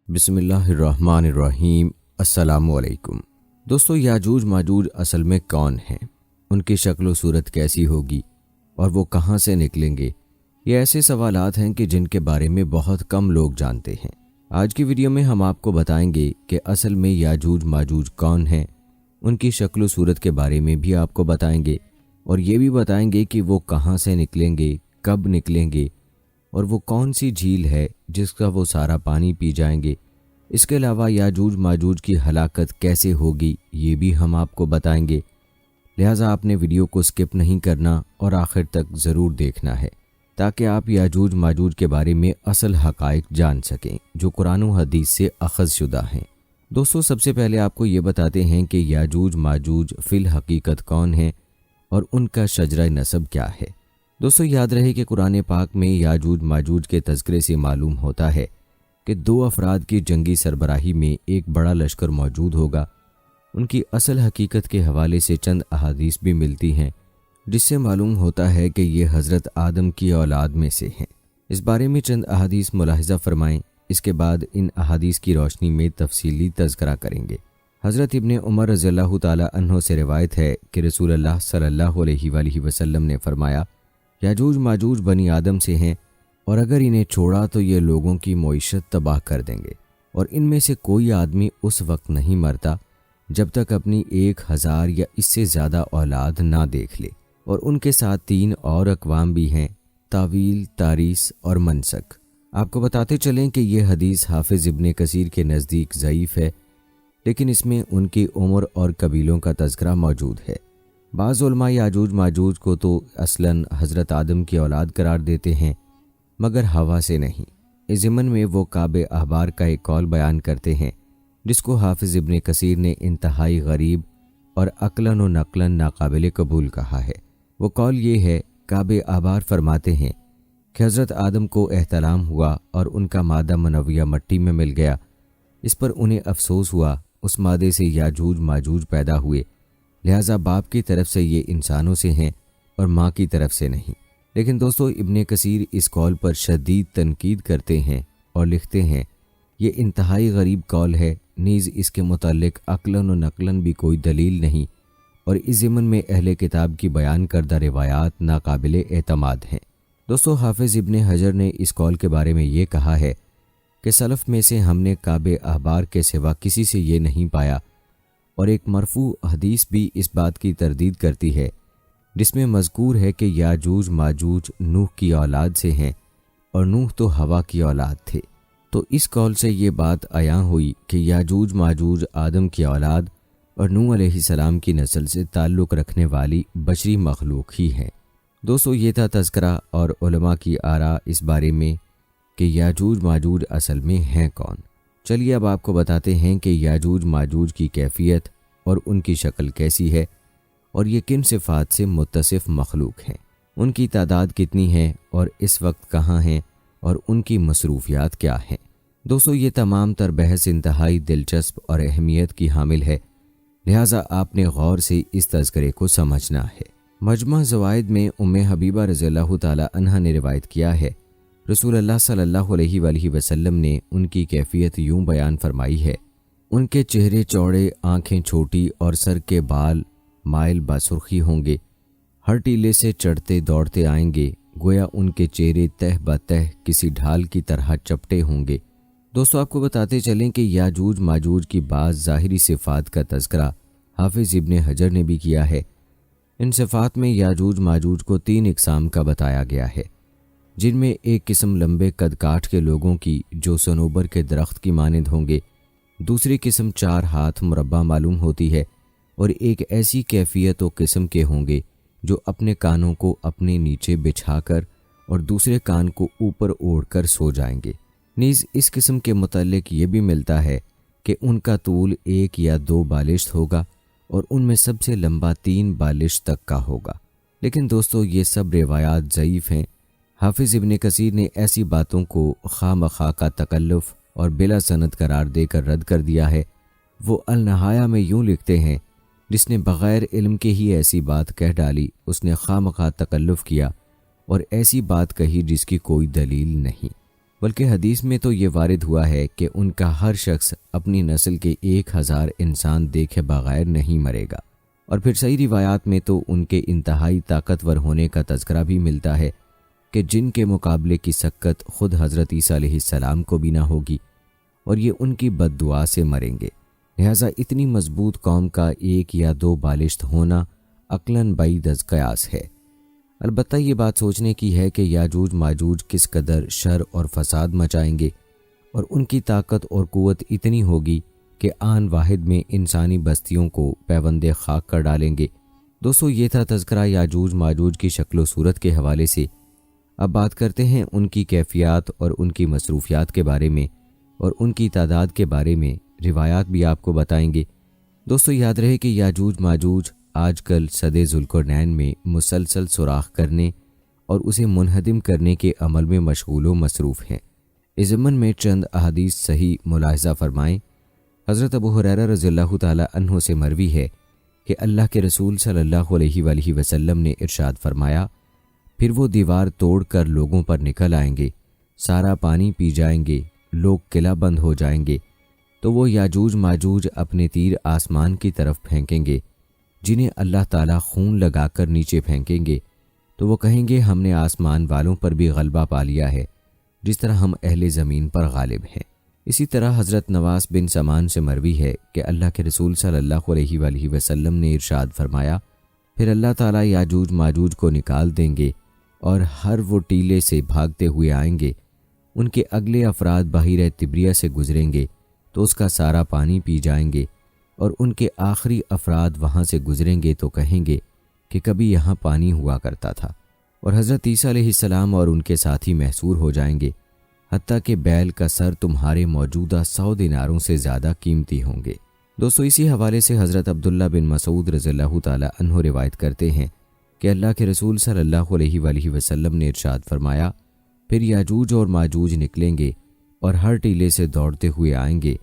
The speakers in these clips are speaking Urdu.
بسم اللہ الرحمن الرحیم۔ السلام علیکم دوستو، یاجوج ماجوج اصل میں کون ہیں؟ ان کی شکل و صورت کیسی ہوگی اور وہ کہاں سے نکلیں گے؟ یہ ایسے سوالات ہیں کہ جن کے بارے میں بہت کم لوگ جانتے ہیں۔ آج کی ویڈیو میں ہم آپ کو بتائیں گے کہ اصل میں یاجوج ماجوج کون ہیں، ان کی شکل و صورت کے بارے میں بھی آپ کو بتائیں گے اور یہ بھی بتائیں گے کہ وہ کہاں سے نکلیں گے، کب نکلیں گے اور وہ کون سی جھیل ہے جس کا وہ سارا پانی پی جائیں گے۔ اس کے علاوہ یاجوج ماجوج کی ہلاکت کیسے ہوگی یہ بھی ہم آپ کو بتائیں گے، لہٰذا آپ نے ویڈیو کو سکپ نہیں کرنا اور آخر تک ضرور دیکھنا ہے تاکہ آپ یاجوج ماجوج کے بارے میں اصل حقائق جان سکیں جو قرآن و حدیث سے اخذ شدہ ہیں۔ دوستو، سب سے پہلے آپ کو یہ بتاتے ہیں کہ یاجوج ماجوج فی الحقیقت کون ہیں اور ان کا شجرہ نسب کیا ہے۔ دوستو، یاد رہے کہ قرآن پاک میں یاجوج ماجوج کے تذکرے سے معلوم ہوتا ہے کہ دو افراد کی جنگی سربراہی میں ایک بڑا لشکر موجود ہوگا۔ ان کی اصل حقیقت کے حوالے سے چند احادیث بھی ملتی ہیں جس سے معلوم ہوتا ہے کہ یہ حضرت آدم کی اولاد میں سے ہیں۔ اس بارے میں چند احادیث ملاحظہ فرمائیں، اس کے بعد ان احادیث کی روشنی میں تفصیلی تذکرہ کریں گے۔ حضرت ابن عمر رضی اللہ تعالی عنہ سے روایت ہے کہ رسول اللہ صلی اللہ علیہ وآلہ وسلم نے فرمایا، یاجوج ماجوج بنی آدم سے ہیں اور اگر انہیں چھوڑا تو یہ لوگوں کی معیشت تباہ کر دیں گے، اور ان میں سے کوئی آدمی اس وقت نہیں مرتا جب تک اپنی 1000 یا اس سے زیادہ اولاد نہ دیکھ لے، اور ان کے ساتھ 3 اور اقوام بھی ہیں، طاویل، تاریس اور منسک۔ آپ کو بتاتے چلیں کہ یہ حدیث حافظ ابن کثیر کے نزدیک ضعیف ہے، لیکن اس میں ان کی عمر اور قبیلوں کا تذکرہ موجود ہے۔ بعض علماء یاجوج ماجوج کو تو اصلاً حضرت آدم کی اولاد قرار دیتے ہیں مگر ہوا سے نہیں۔ اس ضمن میں وہ کعب احبار کا ایک قول بیان کرتے ہیں جس کو حافظ ابن کثیر نے انتہائی غریب اور عقلاً و نقلاً ناقابل قبول کہا ہے۔ وہ قول یہ ہے، کعب احبار فرماتے ہیں کہ حضرت آدم کو احتلام ہوا اور ان کا مادہ منویہ مٹی میں مل گیا، اس پر انہیں افسوس ہوا، اس مادے سے یاجوج ماجوج پیدا ہوئے، لہٰذا باپ کی طرف سے یہ انسانوں سے ہیں اور ماں کی طرف سے نہیں۔ لیکن دوستو، ابن کثیر اس قول پر شدید تنقید کرتے ہیں اور لکھتے ہیں، یہ انتہائی غریب قول ہے، نیز اس کے متعلق عقلاً و نقلاً بھی کوئی دلیل نہیں، اور اس ضمن میں اہل کتاب کی بیان کردہ روایات ناقابل اعتماد ہیں۔ دوستو، حافظ ابن حجر نے اس قول کے بارے میں یہ کہا ہے کہ سلف میں سے ہم نے کعب احبار کے سوا کسی سے یہ نہیں پایا، اور ایک مرفوع حدیث بھی اس بات کی تردید کرتی ہے جس میں مذکور ہے کہ یاجوج ماجوج نوح کی اولاد سے ہیں اور نوح تو ہوا کی اولاد تھے۔ تو اس قول سے یہ بات عیاں ہوئی کہ یاجوج ماجوج آدم کی اولاد اور نوح علیہ السلام کی نسل سے تعلق رکھنے والی بشری مخلوق ہی ہیں۔ دوستو، یہ تھا تذکرہ اور علماء کی آراء اس بارے میں کہ یاجوج ماجوج اصل میں ہیں کون۔ چلیے اب آپ کو بتاتے ہیں کہ یاجوج ماجوج کی کیفیت اور ان کی شکل کیسی ہے اور یہ کن صفات سے متصف مخلوق ہیں، ان کی تعداد کتنی ہے اور اس وقت کہاں ہیں اور ان کی مصروفیات کیا ہیں۔ دوستو، یہ تمام تر بحث انتہائی دلچسپ اور اہمیت کی حامل ہے، لہٰذا آپ نے غور سے اس تذکرے کو سمجھنا ہے۔ مجمع زوائد میں ام حبیبہ رضی اللہ تعالی عنہا نے روایت کیا ہے، رسول اللہ صلی اللہ علیہ وآلہ وسلم نے ان کی کیفیت یوں بیان فرمائی ہے، ان کے چہرے چوڑے، آنکھیں چھوٹی اور سر کے بال مائل باسرخی ہوں گے، ہر ٹیلے سے چڑھتے دوڑتے آئیں گے، گویا ان کے چہرے تہ بتہ کسی ڈھال کی طرح چپٹے ہوں گے۔ دوستو، آپ کو بتاتے چلیں کہ یاجوج ماجوج کی بعض ظاہری صفات کا تذکرہ حافظ ابن حجر نے بھی کیا ہے۔ ان صفات میں یاجوج ماجوج کو 3 اقسام کا بتایا گیا ہے، جن میں ایک قسم لمبے قد کاٹ کے لوگوں کی جو صنوبر کے درخت کی مانند ہوں گے، دوسری قسم 4 ہاتھ مربع معلوم ہوتی ہے، اور ایک ایسی کیفیت و قسم کے ہوں گے جو اپنے کانوں کو اپنے نیچے بچھا کر اور دوسرے کان کو اوپر اوڑھ کر سو جائیں گے۔ نیز اس قسم کے متعلق یہ بھی ملتا ہے کہ ان کا طول 1 یا 2 بالشت ہوگا اور ان میں سب سے لمبا 3 بالشت تک کا ہوگا۔ لیکن دوستو، یہ سب روایات ضعیف ہیں۔ حافظ ابن کثیر نے ایسی باتوں کو خواہ مخواہ کا تکلف اور بلا سند قرار دے کر رد کر دیا ہے۔ وہ النہایہ میں یوں لکھتے ہیں، جس نے بغیر علم کے ہی ایسی بات کہہ ڈالی، اس نے خواہ مخواہ تکلف کیا اور ایسی بات کہی جس کی کوئی دلیل نہیں۔ بلکہ حدیث میں تو یہ وارد ہوا ہے کہ ان کا ہر شخص اپنی نسل کے 1000 انسان دیکھے بغیر نہیں مرے گا۔ اور پھر صحیح روایات میں تو ان کے انتہائی طاقتور ہونے کا تذکرہ بھی ملتا ہے کہ جن کے مقابلے کی سکت خود حضرت عیسیٰ علیہ السلام کو بھی نہ ہوگی، اور یہ ان کی بد دعا سے مریں گے۔ لہٰذا اتنی مضبوط قوم کا 1 یا 2 بالشت ہونا عقلاً بعید از قیاس ہے۔ البتہ یہ بات سوچنے کی ہے کہ یاجوج ماجوج کس قدر شر اور فساد مچائیں گے، اور ان کی طاقت اور قوت اتنی ہوگی کہ آن واحد میں انسانی بستیوں کو پیوند خاک کر ڈالیں گے۔ دوستو، یہ تھا تذکرہ یاجوج ماجوج کی شکل و صورت کے حوالے سے۔ اب بات کرتے ہیں ان کی کیفیات اور ان کی مصروفیات کے بارے میں، اور ان کی تعداد کے بارے میں روایات بھی آپ کو بتائیں گے۔ دوستو، یاد رہے کہ یاجوج ماجوج آج کل صدِ ذوالقرنین میں مسلسل سوراخ کرنے اور اسے منہدم کرنے کے عمل میں مشغول و مصروف ہیں۔ اس ضمن میں چند احادیث صحیح ملاحظہ فرمائیں۔ حضرت ابو ہریرہ رضی اللہ تعالی عنہ سے مروی ہے کہ اللہ کے رسول صلی اللہ علیہ وآلہ وسلم نے ارشاد فرمایا، پھر وہ دیوار توڑ کر لوگوں پر نکل آئیں گے، سارا پانی پی جائیں گے، لوگ قلعہ بند ہو جائیں گے، تو وہ یاجوج ماجوج اپنے تیر آسمان کی طرف پھینکیں گے، جنہیں اللہ تعالیٰ خون لگا کر نیچے پھینکیں گے، تو وہ کہیں گے ہم نے آسمان والوں پر بھی غلبہ پا لیا ہے جس طرح ہم اہل زمین پر غالب ہیں۔ اسی طرح حضرت نواس بن سمان سے مروی ہے کہ اللہ کے رسول صلی اللہ علیہ وآلہ وسلم نے ارشاد فرمایا، پھر اللہ تعالیٰ یاجوج ماجوج کو نکال دیں گے اور ہر وہ ٹیلے سے بھاگتے ہوئے آئیں گے، ان کے اگلے افراد بحیرہ تبریہ سے گزریں گے تو اس کا سارا پانی پی جائیں گے، اور ان کے آخری افراد وہاں سے گزریں گے تو کہیں گے کہ کبھی یہاں پانی ہوا کرتا تھا، اور حضرت عیسیٰ علیہ السلام اور ان کے ساتھی محصور ہو جائیں گے، حتیٰ کہ بیل کا سر تمہارے موجودہ 100 دیناروں سے زیادہ قیمتی ہوں گے۔ دوستو، اسی حوالے سے حضرت عبداللہ بن مسعود رضی اللہ تعالی عنہ روایت کرتے ہیں کہ اللہ کے رسول صلی اللہ علیہ وآلہ وسلم نے ارشاد فرمایا، پھر یاجوج اور ماجوج نکلیں گے اور ہر ٹیلے سے دوڑتے ہوئے آئیں گے،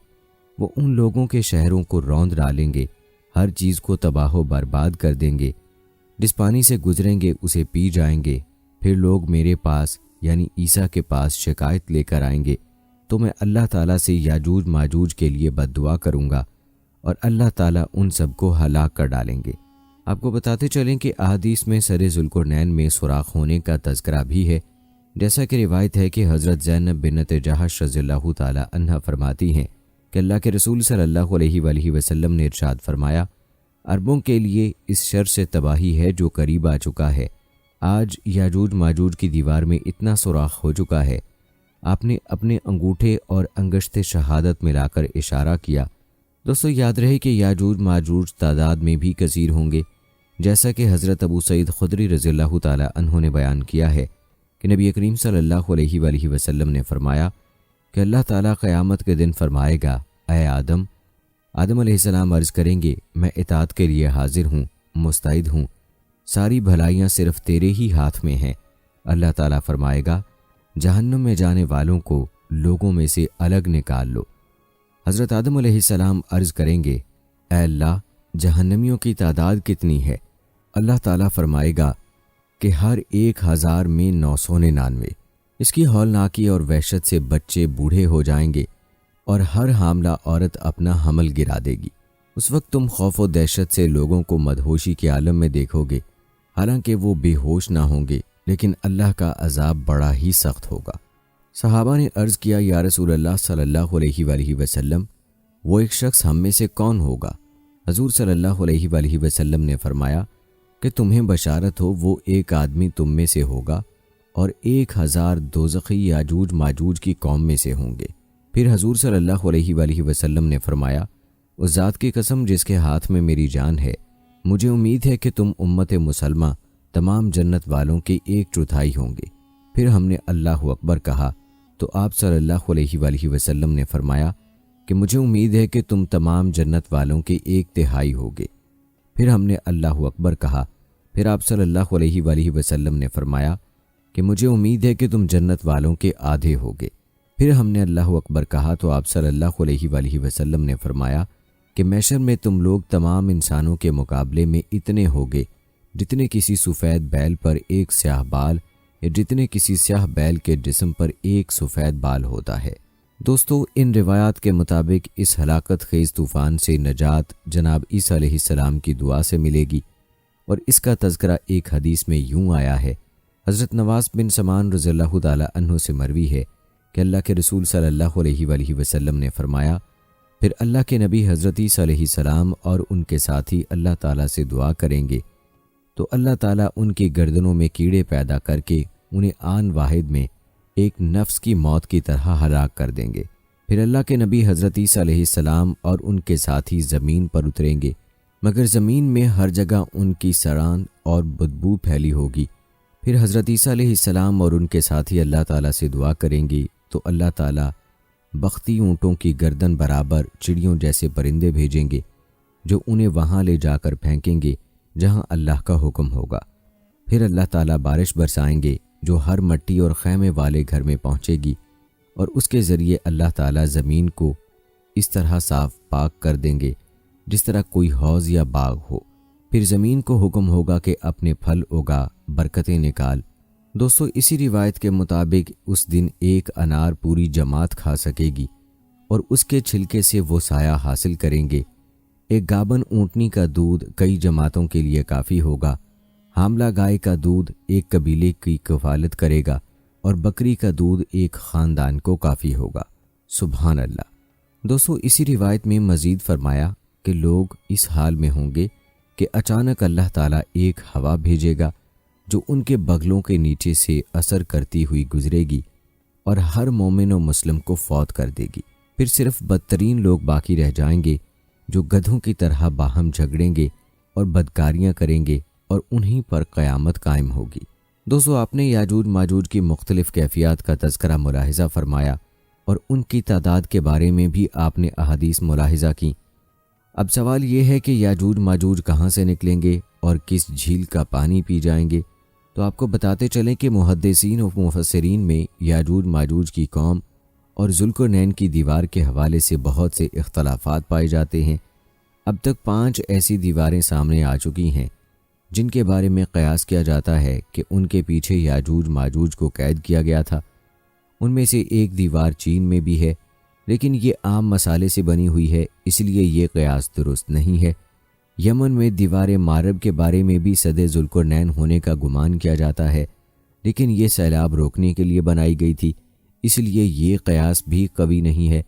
وہ ان لوگوں کے شہروں کو روند ڈالیں گے، ہر چیز کو تباہ و برباد کر دیں گے، جس پانی سے گزریں گے اسے پی جائیں گے، پھر لوگ میرے پاس یعنی عیسیٰ کے پاس شکایت لے کر آئیں گے، تو میں اللہ تعالیٰ سے یاجوج ماجوج کے لیے بد دعا کروں گا، اور اللہ تعالیٰ ان سب کو ہلاک کر ڈالیں گے۔ آپ کو بتاتے چلیں کہ احادیث میں سر ذوالقرنین میں سوراخ ہونے کا تذکرہ بھی ہے، جیسا کہ روایت ہے کہ حضرت زینب بنت جحش رضی اللہ تعالی عنہ فرماتی ہیں کہ اللہ کے رسول صلی اللہ علیہ وآلہ وسلم نے ارشاد فرمایا، عربوں کے لیے اس شر سے تباہی ہے جو قریب آ چکا ہے۔ آج یاجوج ماجوج کی دیوار میں اتنا سوراخ ہو چکا ہے، آپ نے اپنے انگوٹھے اور انگشت شہادت ملا کر اشارہ کیا۔ دوستو، یاد رہے کہ یاجوج ماجوج تعداد میں بھی کثیر ہوں گے، جیسا کہ حضرت ابو سعید خدری رضی اللہ تعالی عنہ نے بیان کیا ہے کہ نبی کریم صلی اللہ علیہ وآلہ وسلم نے فرمایا کہ اللہ تعالیٰ قیامت کے دن فرمائے گا، اے آدم علیہ السلام عرض کریں گے، میں اطاعت کے لیے حاضر ہوں، مستعد ہوں، ساری بھلائیاں صرف تیرے ہی ہاتھ میں ہیں۔ اللہ تعالیٰ فرمائے گا، جہنم میں جانے والوں کو لوگوں میں سے الگ نکال لو۔ حضرت آدم علیہ السلام عرض کریں گے، اے اللہ، جہنمیوں کی تعداد کتنی ہے؟ اللہ تعالیٰ فرمائے گا کہ ہر 1000 میں 999۔ اس کی ہولناکی اور وحشت سے بچے بوڑھے ہو جائیں گے اور ہر حاملہ عورت اپنا حمل گرا دے گی۔ اس وقت تم خوف و دہشت سے لوگوں کو مدہوشی کے عالم میں دیکھو گے، حالانکہ وہ بے ہوش نہ ہوں گے، لیکن اللہ کا عذاب بڑا ہی سخت ہوگا۔ صحابہ نے عرض کیا، یا رسول اللہ صلی اللہ علیہ وآلہ وسلم، وہ ایک شخص ہم میں سے کون ہوگا؟ حضور صلی اللہ علیہ وآلہ وسلم نے فرمایا کہ تمہیں بشارت ہو، وہ ایک آدمی تم میں سے ہوگا اور 1000 دوزخی یاجوج ماجوج کی قوم میں سے ہوں گے۔ پھر حضور صلی اللہ علیہ وآلہ وسلم نے فرمایا، اس ذات کی قسم جس کے ہاتھ میں میری جان ہے، مجھے امید ہے کہ تم امت مسلمہ تمام جنت والوں کے 1/4 ہوں گے۔ پھر ہم نے اللہ اکبر کہا تو آپ صلی اللہ علیہ وآلہ وسلم نے فرمایا کہ مجھے امید ہے کہ تم تمام جنت والوں کے 1/3 ہوگے۔ پھر ہم نے اللہ اکبر کہا، پھر آپ صلی اللہ علیہ وآلہ وسلم نے فرمایا کہ مجھے امید ہے کہ تم جنت والوں کے آدھے ہوگے۔ پھر ہم نے اللہ اکبر کہا تو آپ صلی اللہ علیہ وآلہ وسلم نے فرمایا کہ محشر میں تم لوگ تمام انسانوں کے مقابلے میں اتنے ہوگے جتنے کسی سفید بیل پر ایک سیاہ بال یا جتنے کسی سیاہ بیل کے جسم پر ایک سفید بال ہوتا ہے۔ دوستو، ان روایات کے مطابق اس ہلاکت خیز طوفان سے نجات جناب عیسیٰ علیہ السلام کی دعا سے ملے گی، اور اس کا تذکرہ ایک حدیث میں یوں آیا ہے۔ حضرت نواس بن سمان رضی اللہ تعالی عنہ سے مروی ہے کہ اللہ کے رسول صلی اللہ علیہ وآلہ وسلم نے فرمایا، پھر اللہ کے نبی حضرت عیسیٰ علیہ السلام اور ان کے ساتھی اللہ تعالیٰ سے دعا کریں گے تو اللہ تعالیٰ ان کی گردنوں میں کیڑے پیدا کر کے انہیں آن واحد میں ایک نفس کی موت کی طرح ہلاک کر دیں گے۔ پھر اللہ کے نبی حضرت عیسیٰ علیہ السلام اور ان کے ساتھی زمین پر اتریں گے، مگر زمین میں ہر جگہ ان کی سڑان اور بدبو پھیلی ہوگی۔ پھر حضرت عیسیٰ علیہ السلام اور ان کے ساتھی اللہ تعالیٰ سے دعا کریں گے تو اللہ تعالیٰ بختی اونٹوں کی گردن برابر چڑیوں جیسے پرندے بھیجیں گے جو انہیں وہاں لے جا کر پھینکیں گے جہاں اللہ کا حکم ہوگا۔ پھر اللہ تعالیٰ بارش برسائیں گے جو ہر مٹی اور خیمے والے گھر میں پہنچے گی، اور اس کے ذریعے اللہ تعالیٰ زمین کو اس طرح صاف پاک کر دیں گے جس طرح کوئی حوض یا باغ ہو۔ پھر زمین کو حکم ہوگا کہ اپنے پھل اگا، برکتیں نکال۔ دوستو، اسی روایت کے مطابق اس دن ایک انار پوری جماعت کھا سکے گی اور اس کے چھلکے سے وہ سایہ حاصل کریں گے۔ ایک گابن اونٹنی کا دودھ کئی جماعتوں کے لیے کافی ہوگا۔ حاملہ گائے کا دودھ ایک قبیلے کی کفالت کرے گا اور بکری کا دودھ ایک خاندان کو کافی ہوگا۔ سبحان اللہ۔ دوستو، اسی روایت میں مزید فرمایا کہ لوگ اس حال میں ہوں گے کہ اچانک اللہ تعالیٰ ایک ہوا بھیجے گا جو ان کے بغلوں کے نیچے سے اثر کرتی ہوئی گزرے گی اور ہر مومن و مسلم کو فوت کر دے گی۔ پھر صرف بدترین لوگ باقی رہ جائیں گے جو گدھوں کی طرح باہم جھگڑیں گے اور بدکاریاں کریں گے، اور انہی پر قیامت قائم ہوگی۔ دوستو، آپ نے یاجوج ماجوج کی مختلف کیفیات کا تذکرہ ملاحظہ فرمایا اور ان کی تعداد کے بارے میں بھی آپ نے احادیث ملاحظہ کی۔ اب سوال یہ ہے کہ یاجوج ماجوج کہاں سے نکلیں گے اور کس جھیل کا پانی پی جائیں گے؟ تو آپ کو بتاتے چلیں کہ محدثین و مفسرین میں یاجوج ماجوج کی قوم اور ذوالقرنین کی دیوار کے حوالے سے بہت سے اختلافات پائے جاتے ہیں۔ اب تک 5 ایسی دیواریں سامنے آ چکی ہیں جن کے بارے میں قیاس کیا جاتا ہے کہ ان کے پیچھے یاجوج ماجوج کو قید کیا گیا تھا۔ ان میں سے ایک دیوار چین میں بھی ہے، لیکن یہ عام مسالے سے بنی ہوئی ہے، اس لیے یہ قیاس درست نہیں ہے۔ یمن میں دیوار مارب کے بارے میں بھی صد ذوالقرنین ہونے کا گمان کیا جاتا ہے، لیکن یہ سیلاب روکنے کے لیے بنائی گئی تھی، اس لیے یہ قیاس بھی قوی نہیں ہے۔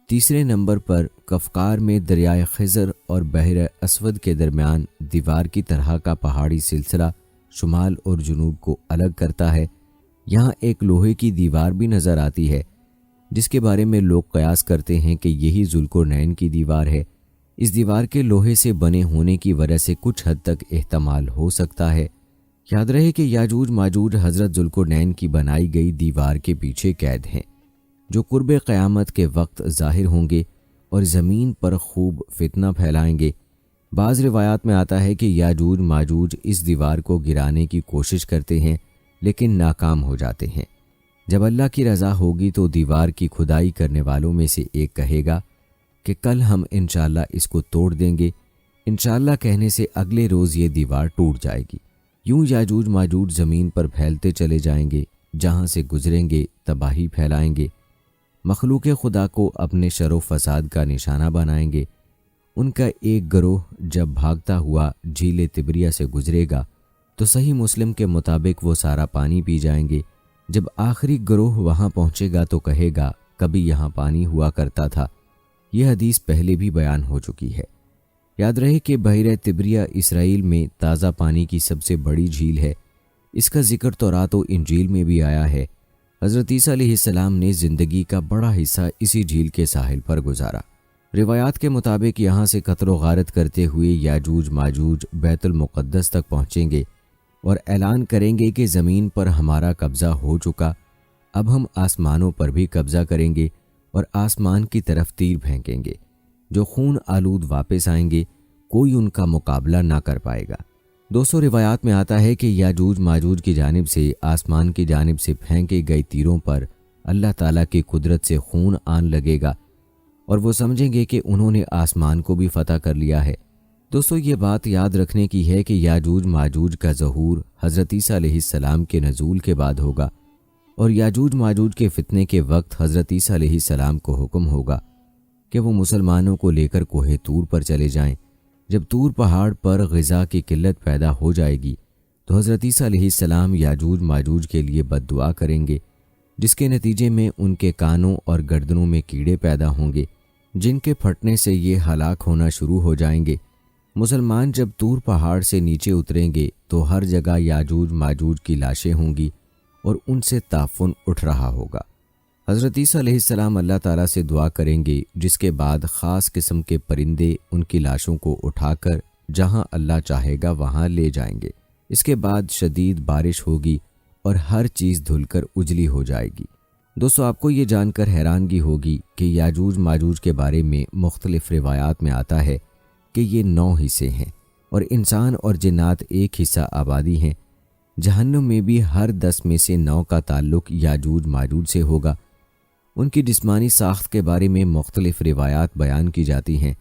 تیسرے نمبر پر کفقار میں دریائے خضر اور بحر اسود کے درمیان دیوار کی طرح کا پہاڑی سلسلہ شمال اور جنوب کو الگ کرتا ہے۔ یہاں ایک لوہے کی دیوار بھی نظر آتی ہے جس کے بارے میں لوگ قیاس کرتے ہیں کہ یہی ذوالقرنین کی دیوار ہے۔ اس دیوار کے لوہے سے بنے ہونے کی وجہ سے کچھ حد تک احتمال ہو سکتا ہے۔ یاد رہے کہ یاجوج ماجوج حضرت ذوالقرنین کی بنائی گئی دیوار کے پیچھے قید ہیں جو قرب قیامت کے وقت ظاہر ہوں گے اور زمین پر خوب فتنہ پھیلائیں گے۔ بعض روایات میں آتا ہے کہ یاجوج ماجوج اس دیوار کو گرانے کی کوشش کرتے ہیں لیکن ناکام ہو جاتے ہیں۔ جب اللہ کی رضا ہوگی تو دیوار کی کھدائی کرنے والوں میں سے ایک کہے گا کہ کل ہم انشاءاللہ اس کو توڑ دیں گے۔ انشاءاللہ کہنے سے اگلے روز یہ دیوار ٹوٹ جائے گی۔ یوں یاجوج ماجوج زمین پر پھیلتے چلے جائیں گے، جہاں سے گزریں گے تباہی پھیلائیں گے، مخلوق خدا کو اپنے شر و فساد کا نشانہ بنائیں گے۔ ان کا ایک گروہ جب بھاگتا ہوا جھیل تبریہ سے گزرے گا تو صحیح مسلم کے مطابق وہ سارا پانی پی جائیں گے۔ جب آخری گروہ وہاں پہنچے گا تو کہے گا کبھی یہاں پانی ہوا کرتا تھا۔ یہ حدیث پہلے بھی بیان ہو چکی ہے۔ یاد رہے کہ بحیرہ تبریہ اسرائیل میں تازہ پانی کی سب سے بڑی جھیل ہے۔ اس کا ذکر تورات و انجیل میں بھی آیا ہے۔ حضرت عیسیٰ علیہ السلام نے زندگی کا بڑا حصہ اسی جھیل کے ساحل پر گزارا۔ روایات کے مطابق یہاں سے قتل و غارت کرتے ہوئے یاجوج ماجوج بیت المقدس تک پہنچیں گے اور اعلان کریں گے کہ زمین پر ہمارا قبضہ ہو چکا، اب ہم آسمانوں پر بھی قبضہ کریں گے اور آسمان کی طرف تیر پھینکیں گے۔ جو خون آلود واپس آئیں گے، کوئی ان کا مقابلہ نہ کر پائے گا۔ 200 روایات میں آتا ہے کہ یاجوج ماجوج کی جانب سے آسمان کی جانب سے پھینکے گئے تیروں پر اللہ تعالیٰ کی قدرت سے خون آن لگے گا اور وہ سمجھیں گے کہ انہوں نے آسمان کو بھی فتح کر لیا ہے۔ دوستو یہ بات یاد رکھنے کی ہے کہ یاجوج ماجوج کا ظہور حضرت عیسیٰ علیہ السلام کے نزول کے بعد ہوگا، اور یاجوج ماجوج کے فتنے کے وقت حضرت عیسیٰ علیہ السلام کو حکم ہوگا کہ وہ مسلمانوں کو لے کر کوہ طور پر چلے جائیں۔ جب طور پہاڑ پر غذا کی قلت پیدا ہو جائے گی تو حضرت عیسیٰ علیہ السلام یاجوج ماجوج کے لیے بد دعا کریں گے، جس کے نتیجے میں ان کے کانوں اور گردنوں میں کیڑے پیدا ہوں گے، جن کے پھٹنے سے یہ ہلاک ہونا شروع ہو جائیں گے۔ مسلمان جب طور پہاڑ سے نیچے اتریں گے تو ہر جگہ یاجوج ماجوج کی لاشیں ہوں گی اور ان سے تعفن اٹھ رہا ہوگا۔ حضرت عیسیٰ علیہ السلام اللہ تعالیٰ سے دعا کریں گے، جس کے بعد خاص قسم کے پرندے ان کی لاشوں کو اٹھا کر جہاں اللہ چاہے گا وہاں لے جائیں گے۔ اس کے بعد شدید بارش ہوگی اور ہر چیز دھل کر اجلی ہو جائے گی۔ دوستو آپ کو یہ جان کر حیرانگی ہوگی کہ یاجوج ماجوج کے بارے میں مختلف روایات میں آتا ہے کہ یہ 9 حصے ہیں اور انسان اور جنات ایک حصہ آبادی ہیں۔ جہنم میں بھی ہر 10 میں سے 9 کا تعلق یاجوج ماجوج سے ہوگا۔ ان کی جسمانی ساخت کے بارے میں مختلف روایات بیان کی جاتی ہیں،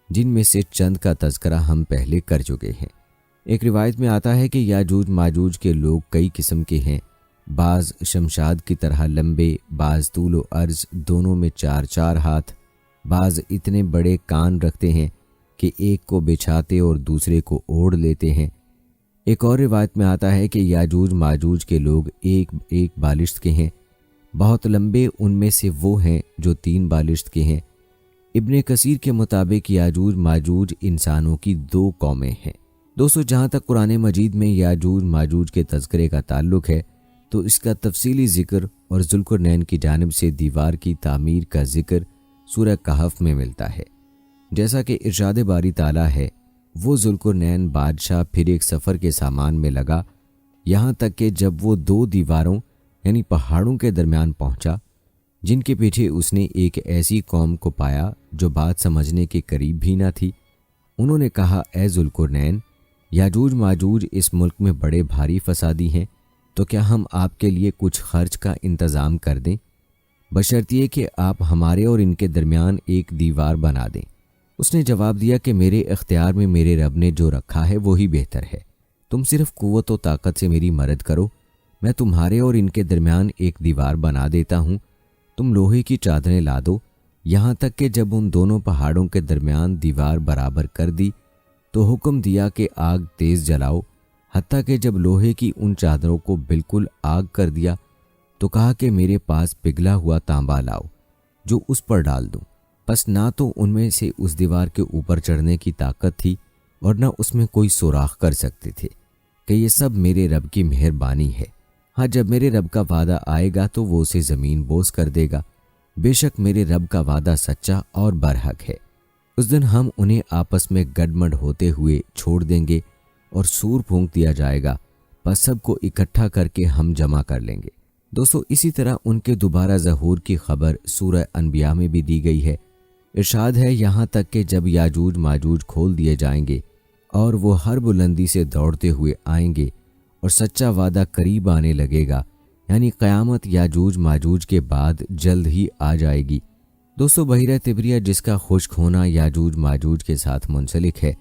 جن میں سے چند کا تذکرہ ہم پہلے کر چکے ہیں۔ ایک روایت میں آتا ہے کہ یاجوج ماجوج کے لوگ کئی قسم کے ہیں، بعض شمشاد کی طرح لمبے، بعض طول و عرض دونوں میں 4 ہاتھ، بعض اتنے بڑے کان رکھتے ہیں کہ ایک کو بچھاتے اور دوسرے کو اوڑھ لیتے ہیں۔ ایک اور روایت میں آتا ہے کہ یاجوج ماجوج کے لوگ ایک بالشت کے ہیں، بہت لمبے ان میں سے وہ ہیں جو 3 بالشت کے ہیں۔ ابن کثیر کے مطابق یاجوج ماجوج انسانوں کی 2 قومیں ہیں۔ دوستو جہاں تک قرآن مجید میں یاجوج ماجوج کے تذکرے کا تعلق ہے تو اس کا تفصیلی ذکر اور ذوالقرنین کی جانب سے دیوار کی تعمیر کا ذکر سورہ کہف میں ملتا ہے۔ جیسا کہ ارشاد باری تعالیٰ ہے، وہ ذوالقرنین بادشاہ پھر ایک سفر کے سامان میں لگا، یہاں تک کہ جب وہ 2 دیواروں یعنی پہاڑوں کے درمیان پہنچا، جن کے پیچھے اس نے ایک ایسی قوم کو پایا جو بات سمجھنے کے قریب بھی نہ تھی۔ انہوں نے کہا، اے ذوالقرنین، یاجوج ماجوج اس ملک میں بڑے بھاری فسادی ہیں، تو کیا ہم آپ کے لیے کچھ خرچ کا انتظام کر دیں، بشرطیے کہ آپ ہمارے اور ان کے درمیان ایک دیوار بنا دیں۔ اس نے جواب دیا کہ میرے اختیار میں میرے رب نے جو رکھا ہے وہی بہتر ہے، تم صرف قوت و طاقت سے میری مدد کرو، میں تمہارے اور ان کے درمیان ایک دیوار بنا دیتا ہوں۔ تم لوہے کی چادریں لا دو۔ یہاں تک کہ جب ان دونوں پہاڑوں کے درمیان دیوار برابر کر دی تو حکم دیا کہ آگ تیز جلاؤ، حتیٰ کہ جب لوہے کی ان چادروں کو بالکل آگ کر دیا تو کہا کہ میرے پاس پگھلا ہوا تانبا لاؤ جو اس پر ڈال دوں۔ بس نہ تو ان میں سے اس دیوار کے اوپر چڑھنے کی طاقت تھی اور نہ اس میں کوئی سوراخ کر سکتے تھے کہ یہ سب میرے رب کی مہربانی ہے۔ ہاں جب میرے رب کا وعدہ آئے گا تو وہ اسے زمین بوس کر دے گا، بے شک میرے رب کا وعدہ سچا اور برحق ہے۔ اس دن ہم انہیں آپس میں گڈمڈ ہوتے ہوئے چھوڑ دیں گے اور سور پھونک دیا جائے گا، پس سب کو اکٹھا کر کے ہم جمع کر لیں گے۔ دوستو اسی طرح ان کے دوبارہ ظہور کی خبر سورہ انبیاء میں بھی دی گئی ہے۔ ارشاد ہے، یہاں تک کہ جب یاجوج ماجوج کھول دیے جائیں گے اور وہ ہر بلندی سے دوڑتے ہوئے آئیں گے اور سچا وعدہ قریب آنے لگے گا، یعنی قیامت یاجوج ماجوج کے بعد جلد ہی آ جائے گی۔ دوستو بحیرہ تبریہ جس کا خشک ہونا یاجوج ماجوج کے ساتھ منسلک ہے،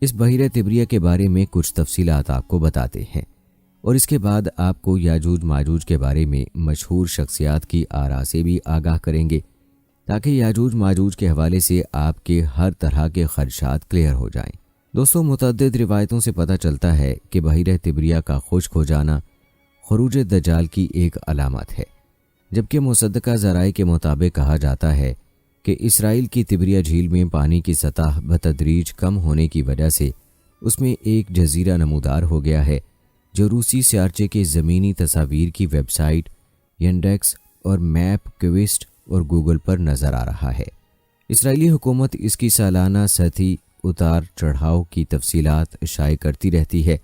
اس بحیرہ تبریہ کے بارے میں کچھ تفصیلات آپ کو بتاتے ہیں اور اس کے بعد آپ کو یاجوج ماجوج کے بارے میں مشہور شخصیات کی آراء سے بھی آگاہ کریں گے، تاکہ یاجوج ماجوج کے حوالے سے آپ کے ہر طرح کے خدشات کلیئر ہو جائیں۔ دوستو متعدد روایتوں سے پتہ چلتا ہے کہ بحیرہ تبریہ کا خشک ہو جانا خروج دجال کی ایک علامت ہے، جبکہ مصدقہ ذرائع کے مطابق کہا جاتا ہے کہ اسرائیل کی تبریہ جھیل میں پانی کی سطح بتدریج کم ہونے کی وجہ سے اس میں ایک جزیرہ نمودار ہو گیا ہے، جو روسی سیارچے کے زمینی تصاویر کی ویب سائٹ ینڈیکس اور میپ کویسٹ اور گوگل پر نظر آ رہا ہے۔ اسرائیلی حکومت اس کی سالانہ سطحی اتار چڑھاؤ کی تفصیلات شائع کرتی رہتی ہے۔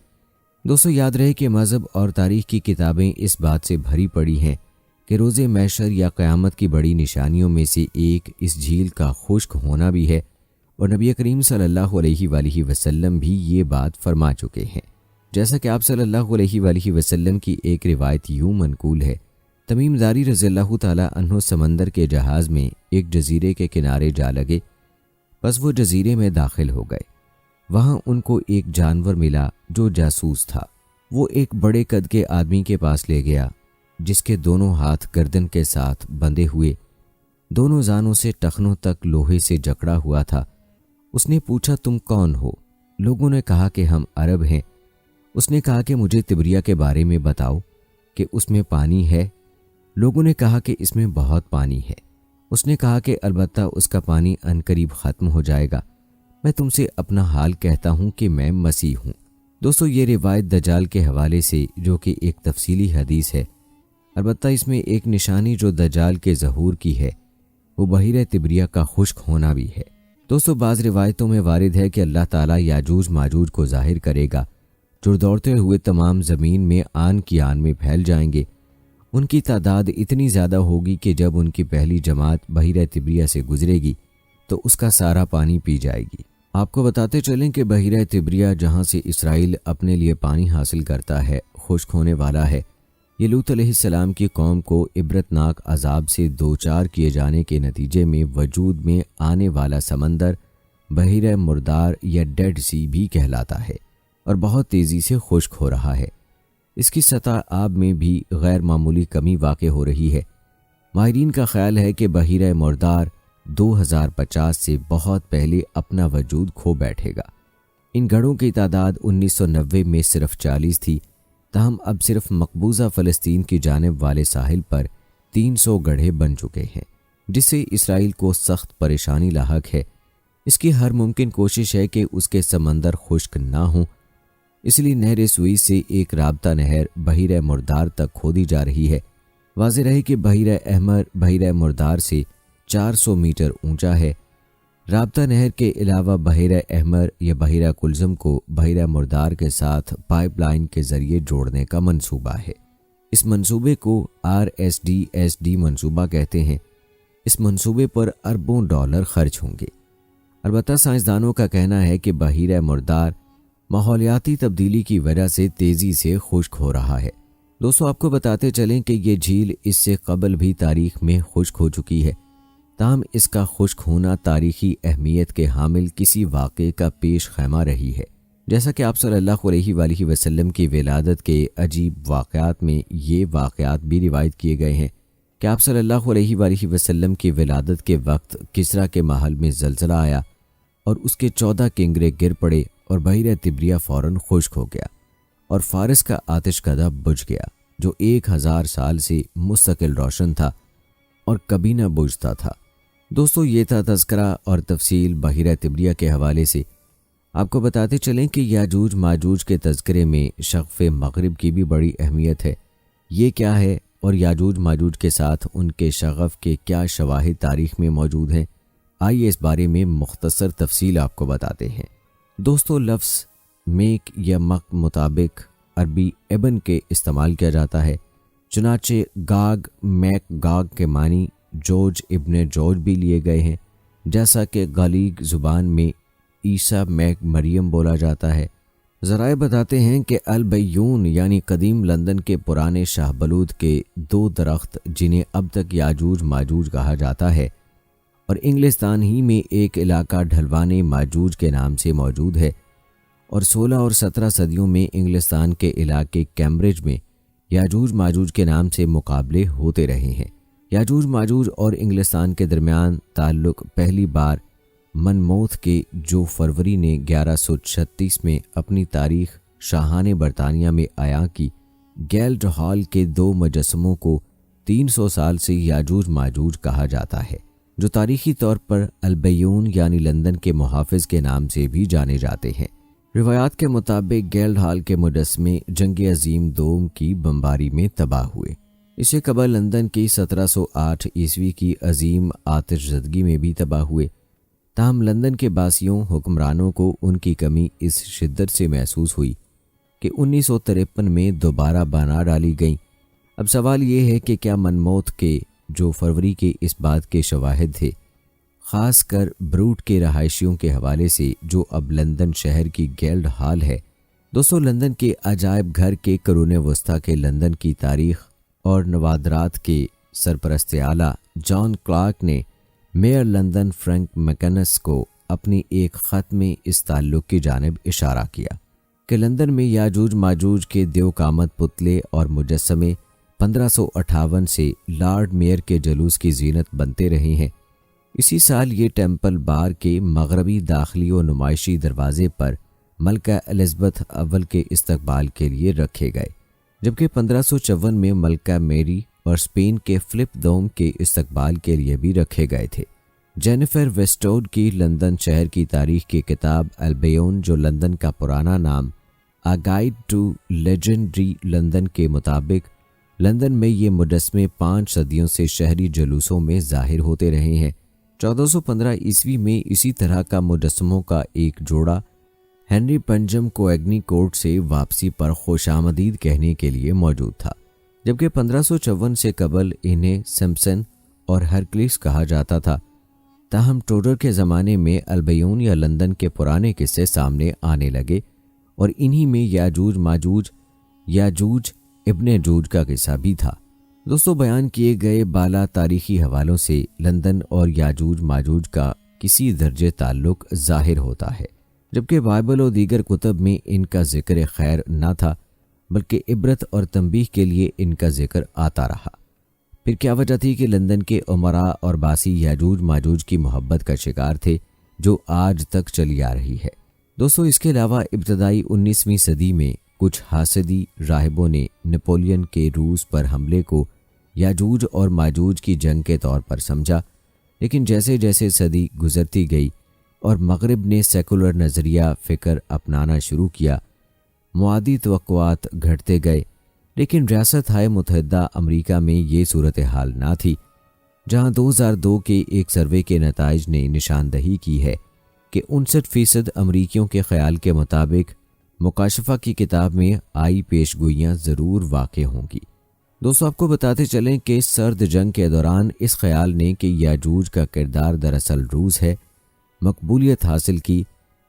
دوستو یاد رہے کہ مذہب اور تاریخ کی کتابیں اس بات سے بھری پڑی ہیں کہ روز محشر یا قیامت کی بڑی نشانیوں میں سے ایک اس جھیل کا خشک ہونا بھی ہے، اور نبی کریم صلی اللہ علیہ وآلہ وسلم بھی یہ بات فرما چکے ہیں۔ جیسا کہ آپ صلی اللہ علیہ وآلہ وسلم کی ایک روایت یوں منقول ہے، تمیم داری رضی اللہ تعالی عنہ سمندر کے جہاز میں ایک جزیرے کے کنارے جا لگے، بس وہ جزیرے میں داخل ہو گئے۔ وہاں ان کو ایک جانور ملا جو جاسوس تھا۔ وہ ایک بڑے قد کے آدمی کے پاس لے گیا جس کے دونوں ہاتھ گردن کے ساتھ بندھے ہوئے، دونوں زانوں سے ٹخنوں تک لوہے سے جکڑا ہوا تھا۔ اس نے پوچھا تم کون ہو؟ لوگوں نے کہا کہ ہم عرب ہیں۔ اس نے کہا کہ مجھے تبریہ کے بارے میں بتاؤ کہ اس میں پانی ہے۔ لوگوں نے کہا کہ اس میں بہت پانی ہے۔ اس نے کہا کہ البتہ اس کا پانی عنقریب ختم ہو جائے گا۔ میں تم سے اپنا حال کہتا ہوں کہ میں مسیح ہوں۔ دوستو، یہ روایت دجال کے حوالے سے جو کہ ایک تفصیلی حدیث ہے، البتہ اس میں ایک نشانی جو دجال کے ظہور کی ہے وہ بحیرہ تبریہ کا خشک ہونا بھی ہے۔ دوستو، بعض روایتوں میں وارد ہے کہ اللہ تعالیٰ یاجوج ماجوج کو ظاہر کرے گا جو دوڑتے ہوئے تمام زمین میں آن کی آن میں پھیل جائیں گے۔ ان کی تعداد اتنی زیادہ ہوگی کہ جب ان کی پہلی جماعت بحیرہ تبریہ سے گزرے گی تو اس کا سارا پانی پی جائے گی۔ آپ کو بتاتے چلیں کہ بحیرہ تبریہ جہاں سے اسرائیل اپنے لیے پانی حاصل کرتا ہے خشک ہونے والا ہے۔ یہ لوط علیہ السلام کی قوم کو عبرتناک عذاب سے دوچار کیے جانے کے نتیجے میں وجود میں آنے والا سمندر بحیرہ مردار یا ڈیڈ سی بھی کہلاتا ہے اور بہت تیزی سے خشک ہو رہا ہے۔ اس کی سطح آب میں بھی غیر معمولی کمی واقع ہو رہی ہے۔ ماہرین کا خیال ہے کہ بحیرہ مردار 2050 سے بہت پہلے اپنا وجود کھو بیٹھے گا۔ ان گڑھوں کی تعداد 1990 میں صرف 40 تھی، تاہم اب صرف مقبوضہ فلسطین کی جانب والے ساحل پر 300 گڑھے بن چکے ہیں، جس سے اسرائیل کو سخت پریشانی لاحق ہے۔ اس کی ہر ممکن کوشش ہے کہ اس کے سمندر خشک نہ ہوں، اس لیے نہر سوئز سے ایک رابطہ نہر بحیرہ مردار تک کھودی جا رہی ہے۔ واضح رہے کہ بحیرہ احمر بحیرہ مردار سے 400 میٹر اونچا ہے۔ رابطہ نہر کے علاوہ بحیرہ احمر یا بحیرہ کلزم کو بحیرہ مردار کے ساتھ پائپ لائن کے ذریعے جوڑنے کا منصوبہ ہے۔ اس منصوبے کو RSDSD منصوبہ کہتے ہیں۔ اس منصوبے پر اربوں ڈالر خرچ ہوں گے۔ البتہ سائنسدانوں کا کہنا ہے کہ بحیرہ مردار ماحولیاتی تبدیلی کی وجہ سے تیزی سے خشک ہو رہا ہے۔ دوستو، آپ کو بتاتے چلیں کہ یہ جھیل اس سے قبل بھی تاریخ میں خشک ہو چکی ہے، تاہم اس کا خشک ہونا تاریخی اہمیت کے حامل کسی واقعے کا پیش خیمہ رہی ہے۔ جیسا کہ آپ صلی اللہ علیہ وآلہ وسلم کی ولادت کے عجیب واقعات میں یہ واقعات بھی روایت کیے گئے ہیں کہ آپ صلی اللہ علیہ وآلہ وسلم کی ولادت کے وقت کسریٰ کے محل میں زلزلہ آیا اور اس کے 14 کنگرے گر پڑے اور بحیرہ تبریہ فوراً خشک ہو گیا اور فارس کا آتش کدہ بجھ گیا جو 1000 سال سے مستقل روشن تھا اور کبھی نہ بجھتا تھا۔ دوستو، یہ تھا تذکرہ اور تفصیل بحیرہ تبریہ کے حوالے سے۔ آپ کو بتاتے چلیں کہ یاجوج ماجوج کے تذکرے میں شغف مغرب کی بھی بڑی اہمیت ہے۔ یہ کیا ہے اور یاجوج ماجوج کے ساتھ ان کے شغف کے کیا شواہد تاریخ میں موجود ہیں، آئیے اس بارے میں مختصر تفصیل آپ کو بتاتے ہیں۔ دوستو، لفظ میک یا مک مطابق عربی ابن کے استعمال کیا جاتا ہے، چنانچہ گاگ میک گاگ کے معنی جوج ابن جوج بھی لیے گئے ہیں، جیسا کہ غالیگ زبان میں عیسیٰ میک مریم بولا جاتا ہے۔ ذرائع بتاتے ہیں کہ البیون یعنی قدیم لندن کے پرانے شاہ بلود کے 2 درخت جنہیں اب تک یاجوج ماجوج کہا جاتا ہے اور انگلستان ہی میں ایک علاقہ ڈھلوانے ماجوج کے نام سے موجود ہے، اور 16 اور 17 صدیوں میں انگلستان کے علاقے کیمبرج میں یاجوج ماجوج کے نام سے مقابلے ہوتے رہے ہیں۔ یاجوج ماجوج اور انگلستان کے درمیان تعلق پہلی بار منموتھ کے جو فروری نے 1136 میں اپنی تاریخ شاہان برطانیہ میں عیاں کی گیلڈ ہال کے 2 مجسموں کو 300 سال سے یاجوج ماجوج کہا جاتا ہے، جو تاریخی طور پر البیون یعنی لندن کے محافظ کے نام سے بھی جانے جاتے ہیں۔ روایات کے مطابق گیلڈ ہال کے مجسمے جنگ عظیم دوم کی بمباری میں تباہ ہوئے۔ اسے قبل لندن کی 1708 عیسوی کی عظیم آتش زدگی میں بھی تباہ ہوئے، تاہم لندن کے باسیوں حکمرانوں کو ان کی کمی اس شدت سے محسوس ہوئی کہ 1953 میں دوبارہ بنا ڈالی گئیں۔ اب سوال یہ ہے کہ کیا منموتھ کے جو فروری کے اس بات کے شواہد تھے، خاص کر بروٹ کے رہائشیوں کے حوالے سے جو اب لندن شہر کی گیلڈ ہال ہے۔ دوستو، لندن کے عجائب گھر کے قرون وسطیٰ کے لندن کی تاریخ اور نوادرات کے سرپرست اعلیٰ جان کلارک نے میئر لندن فرینک میکنس کو اپنی ایک خط میں اس تعلق کی جانب اشارہ کیا کہ لندن میں یاجوج ماجوج کے دیو قامت پتلے اور مجسمے 1558 سے لارڈ میئر کے جلوس کی زینت بنتے رہے ہیں۔ اسی سال یہ ٹیمپل بار کے مغربی داخلی و نمائشی دروازے پر ملکہ الزبتھ اول کے استقبال کے لیے رکھے گئے، جبکہ 1554 میں ملکہ میری اور اسپین کے فلپ دوم کے استقبال کے لیے بھی رکھے گئے تھے۔ جینیفر ویسٹوڈ کی لندن شہر کی تاریخ کی کتاب البیون، جو لندن کا پرانا نام A Guide to Legendary London کے مطابق لندن میں یہ مجسمے 5 صدیوں سے شہری جلوسوں میں ظاہر ہوتے رہے ہیں۔ 1415 عیسوی میں اسی طرح کا مجسموں کا ایک جوڑا ہنری پنجم کویگنی کورٹ سے واپسی پر خوش آمدید کہنے کے لیے موجود تھا، جبکہ 1554 سے قبل انہیں سمپسن اور ہرکلیس کہا جاتا تھا۔ تاہم ٹوڈر کے زمانے میں البیون یا لندن کے پرانے قصے سامنے آنے لگے اور انہی میں یاجوج ماجوج یاجوج ابن جوج کا قصہ بھی تھا۔ دوستو، بیان کیے گئے بالا تاریخی حوالوں سے لندن اور یاجوج ماجوج کا کسی درجے تعلق ظاہر ہوتا ہے، جبکہ بائبل اور دیگر کتب میں ان کا ذکر خیر نہ تھا، بلکہ عبرت اور تنبیہ کے لیے ان کا ذکر آتا رہا۔ پھر کیا وجہ تھی کہ لندن کے امراء اور باسی یاجوج ماجوج کی محبت کا شکار تھے، جو آج تک چلی آ رہی ہے؟ دوستو، اس کے علاوہ ابتدائی 19ویں صدی میں کچھ حاسدی راہبوں نے نپولین کے روس پر حملے کو یاجوج اور ماجوج کی جنگ کے طور پر سمجھا، لیکن جیسے جیسے صدی گزرتی گئی اور مغرب نے سیکولر نظریہ فکر اپنانا شروع کیا، معادی توقعات گھٹتے گئے۔ لیکن ریاست ہائے متحدہ امریکہ میں یہ صورتحال نہ تھی، جہاں 2002 کے ایک سروے کے نتائج نے نشاندہی کی ہے کہ 59% امریکیوں کے خیال کے مطابق مکاشفہ کی کتاب میں آئی پیش گوئیاں ضرور واقع ہوں گی۔ دوستو، آپ کو بتاتے چلیں کہ سرد جنگ کے دوران اس خیال نے کہ یاجوج کا کردار دراصل روس ہے مقبولیت حاصل کی۔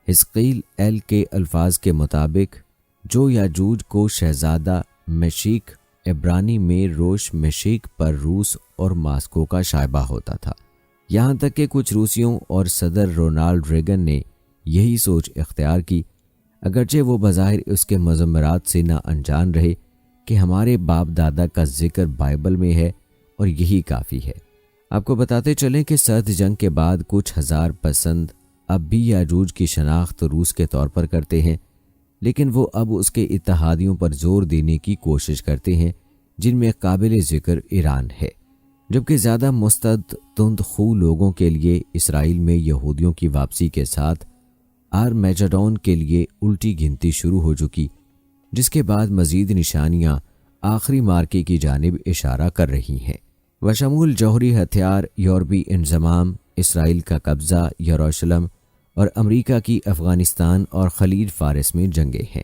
حزقیل ایل کے الفاظ کے مطابق، جو یاجوج کو شہزادہ مشیک عبرانی میں روش مشیک پر روس اور ماسکو کا شائبہ ہوتا تھا، یہاں تک کہ کچھ روسیوں اور صدر رونالڈ ریگن نے یہی سوچ اختیار کی، اگرچہ وہ بظاہر اس کے مضمرات سے نہ انجان رہے کہ ہمارے باپ دادا کا ذکر بائبل میں ہے اور یہی کافی ہے۔ آپ کو بتاتے چلیں کہ سرد جنگ کے بعد کچھ ہزار پسند اب بھی یاجوج کی شناخت روس کے طور پر کرتے ہیں، لیکن وہ اب اس کے اتحادیوں پر زور دینے کی کوشش کرتے ہیں، جن میں قابل ذکر ایران ہے، جبکہ زیادہ مستعد تند خو لوگوں کے لیے اسرائیل میں یہودیوں کی واپسی کے ساتھ آرمیجڈون کے لیے الٹی گنتی شروع ہو چکی، جس کے بعد مزید نشانیاں آخری مارکے کی جانب اشارہ کر رہی ہیں، بشمول جوہری ہتھیار، یورپی انضمام، اسرائیل کا قبضہ یروشلم اور امریکہ کی افغانستان اور خلیج فارس میں جنگیں ہیں۔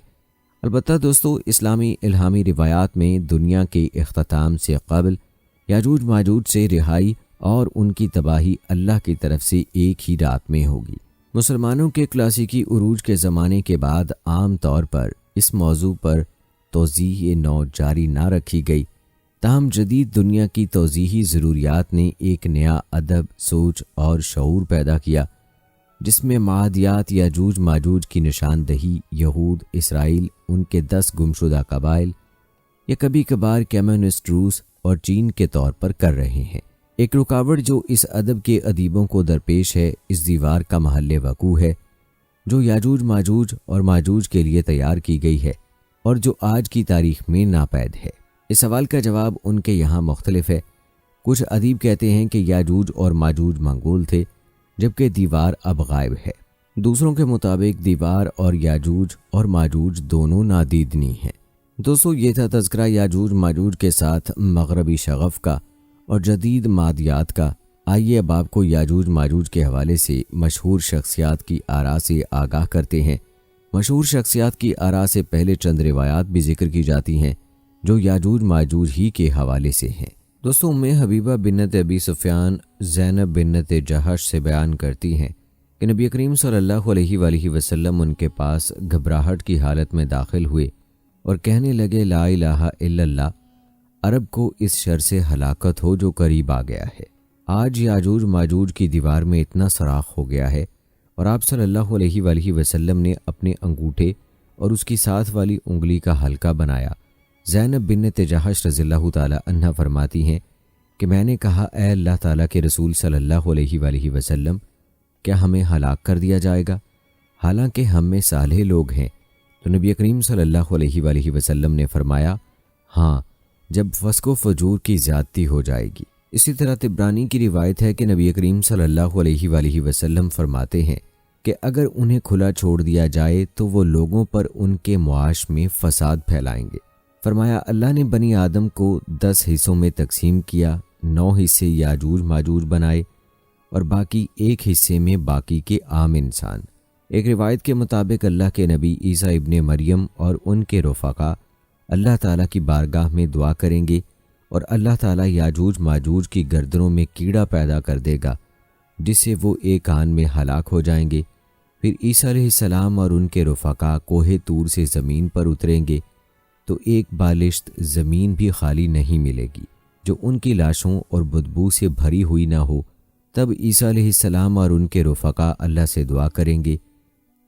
البتہ دوستو، اسلامی الہامی روایات میں دنیا کے اختتام سے قبل یاجوج ماجوج سے رہائی اور ان کی تباہی اللہ کی طرف سے ایک ہی رات میں ہوگی۔ مسلمانوں کے کلاسیکی عروج کے زمانے کے بعد عام طور پر اس موضوع پر توضیح نو جاری نہ رکھی گئی، تاہم جدید دنیا کی توضیحی ضروریات نے ایک نیا ادب، سوچ اور شعور پیدا کیا، جس میں معادیات یاجوج ماجوج کی نشاندہی یہود، اسرائیل، ان کے 10 گمشدہ قبائل یا کبھی کبھار کمیونسٹ روس اور چین کے طور پر کر رہے ہیں۔ ایک رکاوٹ جو اس ادب کے ادیبوں کو درپیش ہے، اس دیوار کا محل وقوع ہے جو یاجوج ماجوج اور ماجوج کے لیے تیار کی گئی ہے اور جو آج کی تاریخ میں ناپید ہے۔ اس سوال کا جواب ان کے یہاں مختلف ہے۔ کچھ ادیب کہتے ہیں کہ یاجوج اور ماجوج منگول تھے، جبکہ دیوار اب غائب ہے۔ دوسروں کے مطابق دیوار اور یاجوج اور ماجوج دونوں نادیدنی ہیں۔ دوستو، یہ تھا تذکرہ یاجوج ماجوج کے ساتھ مغربی شغف کا اور جدید مادیات کا۔ آئیے اب آپ کو یاجوج ماجوج کے حوالے سے مشہور شخصیات کی آراء سے آگاہ کرتے ہیں۔ مشہور شخصیات کی آراء سے پہلے چند روایات بھی ذکر کی جاتی ہیں جو یاجوج ماجوج ہی کے حوالے سے ہیں۔ دوستو، حبیبہ بنت ابی سفیان زینب بنت جہش سے بیان کرتی ہیں کہ نبی کریم صلی اللہ علیہ وآلہ وسلم ان کے پاس گھبراہٹ کی حالت میں داخل ہوئے اور کہنے لگے، لا الہ الا اللہ، عرب کو اس شر سے ہلاکت ہو جو قریب آ گیا ہے۔ آج یاجوج ماجوج کی دیوار میں اتنا سراخ ہو گیا ہے اور آپ صلی اللہ علیہ وآلہ وسلم نے اپنے انگوٹھے اور اس کی ساتھ والی انگلی کا حلقہ بنایا۔ زینب بنت جحش رضی اللہ تعالی عنہا فرماتی ہیں کہ میں نے کہا، اے اللہ تعالیٰ کے رسول صلی اللہ علیہ وآلہ وسلم، کیا ہمیں ہلاک کر دیا جائے گا؟ حالانکہ ہم میں صالح لوگ ہیں۔ تو نبی کریم صلی اللہ علیہ وآلہ وسلم نے فرمایا، ہاں، جب فسق و فجور کی زیادتی ہو جائے گی۔ اسی طرح طبرانی کی روایت ہے کہ نبی کریم صلی اللہ علیہ وآلہ وسلم فرماتے ہیں کہ اگر انہیں کھلا چھوڑ دیا جائے تو وہ لوگوں پر ان کے معاش میں فساد پھیلائیں گے۔ فرمایا، اللہ نے بنی آدم کو 10 حصوں میں تقسیم کیا، 9 حصے یاجوج ماجوج بنائے اور باقی 1 حصے میں باقی کے عام انسان۔ ایک روایت کے مطابق اللہ کے نبی عیسیٰ ابن مریم اور ان کے رفقا اللہ تعالیٰ کی بارگاہ میں دعا کریں گے اور اللہ تعالیٰ یاجوج ماجوج کی گردنوں میں کیڑا پیدا کر دے گا جس سے وہ ایک آن میں ہلاک ہو جائیں گے۔ پھر عیسیٰ علیہ السلام اور ان کے رفقا کوہ طور سے زمین پر اتریں گے تو ایک بالشت زمین بھی خالی نہیں ملے گی جو ان کی لاشوں اور بدبو سے بھری ہوئی نہ ہو۔ تب عیسیٰ علیہ السلام اور ان کے رفقا اللہ سے دعا کریں گے۔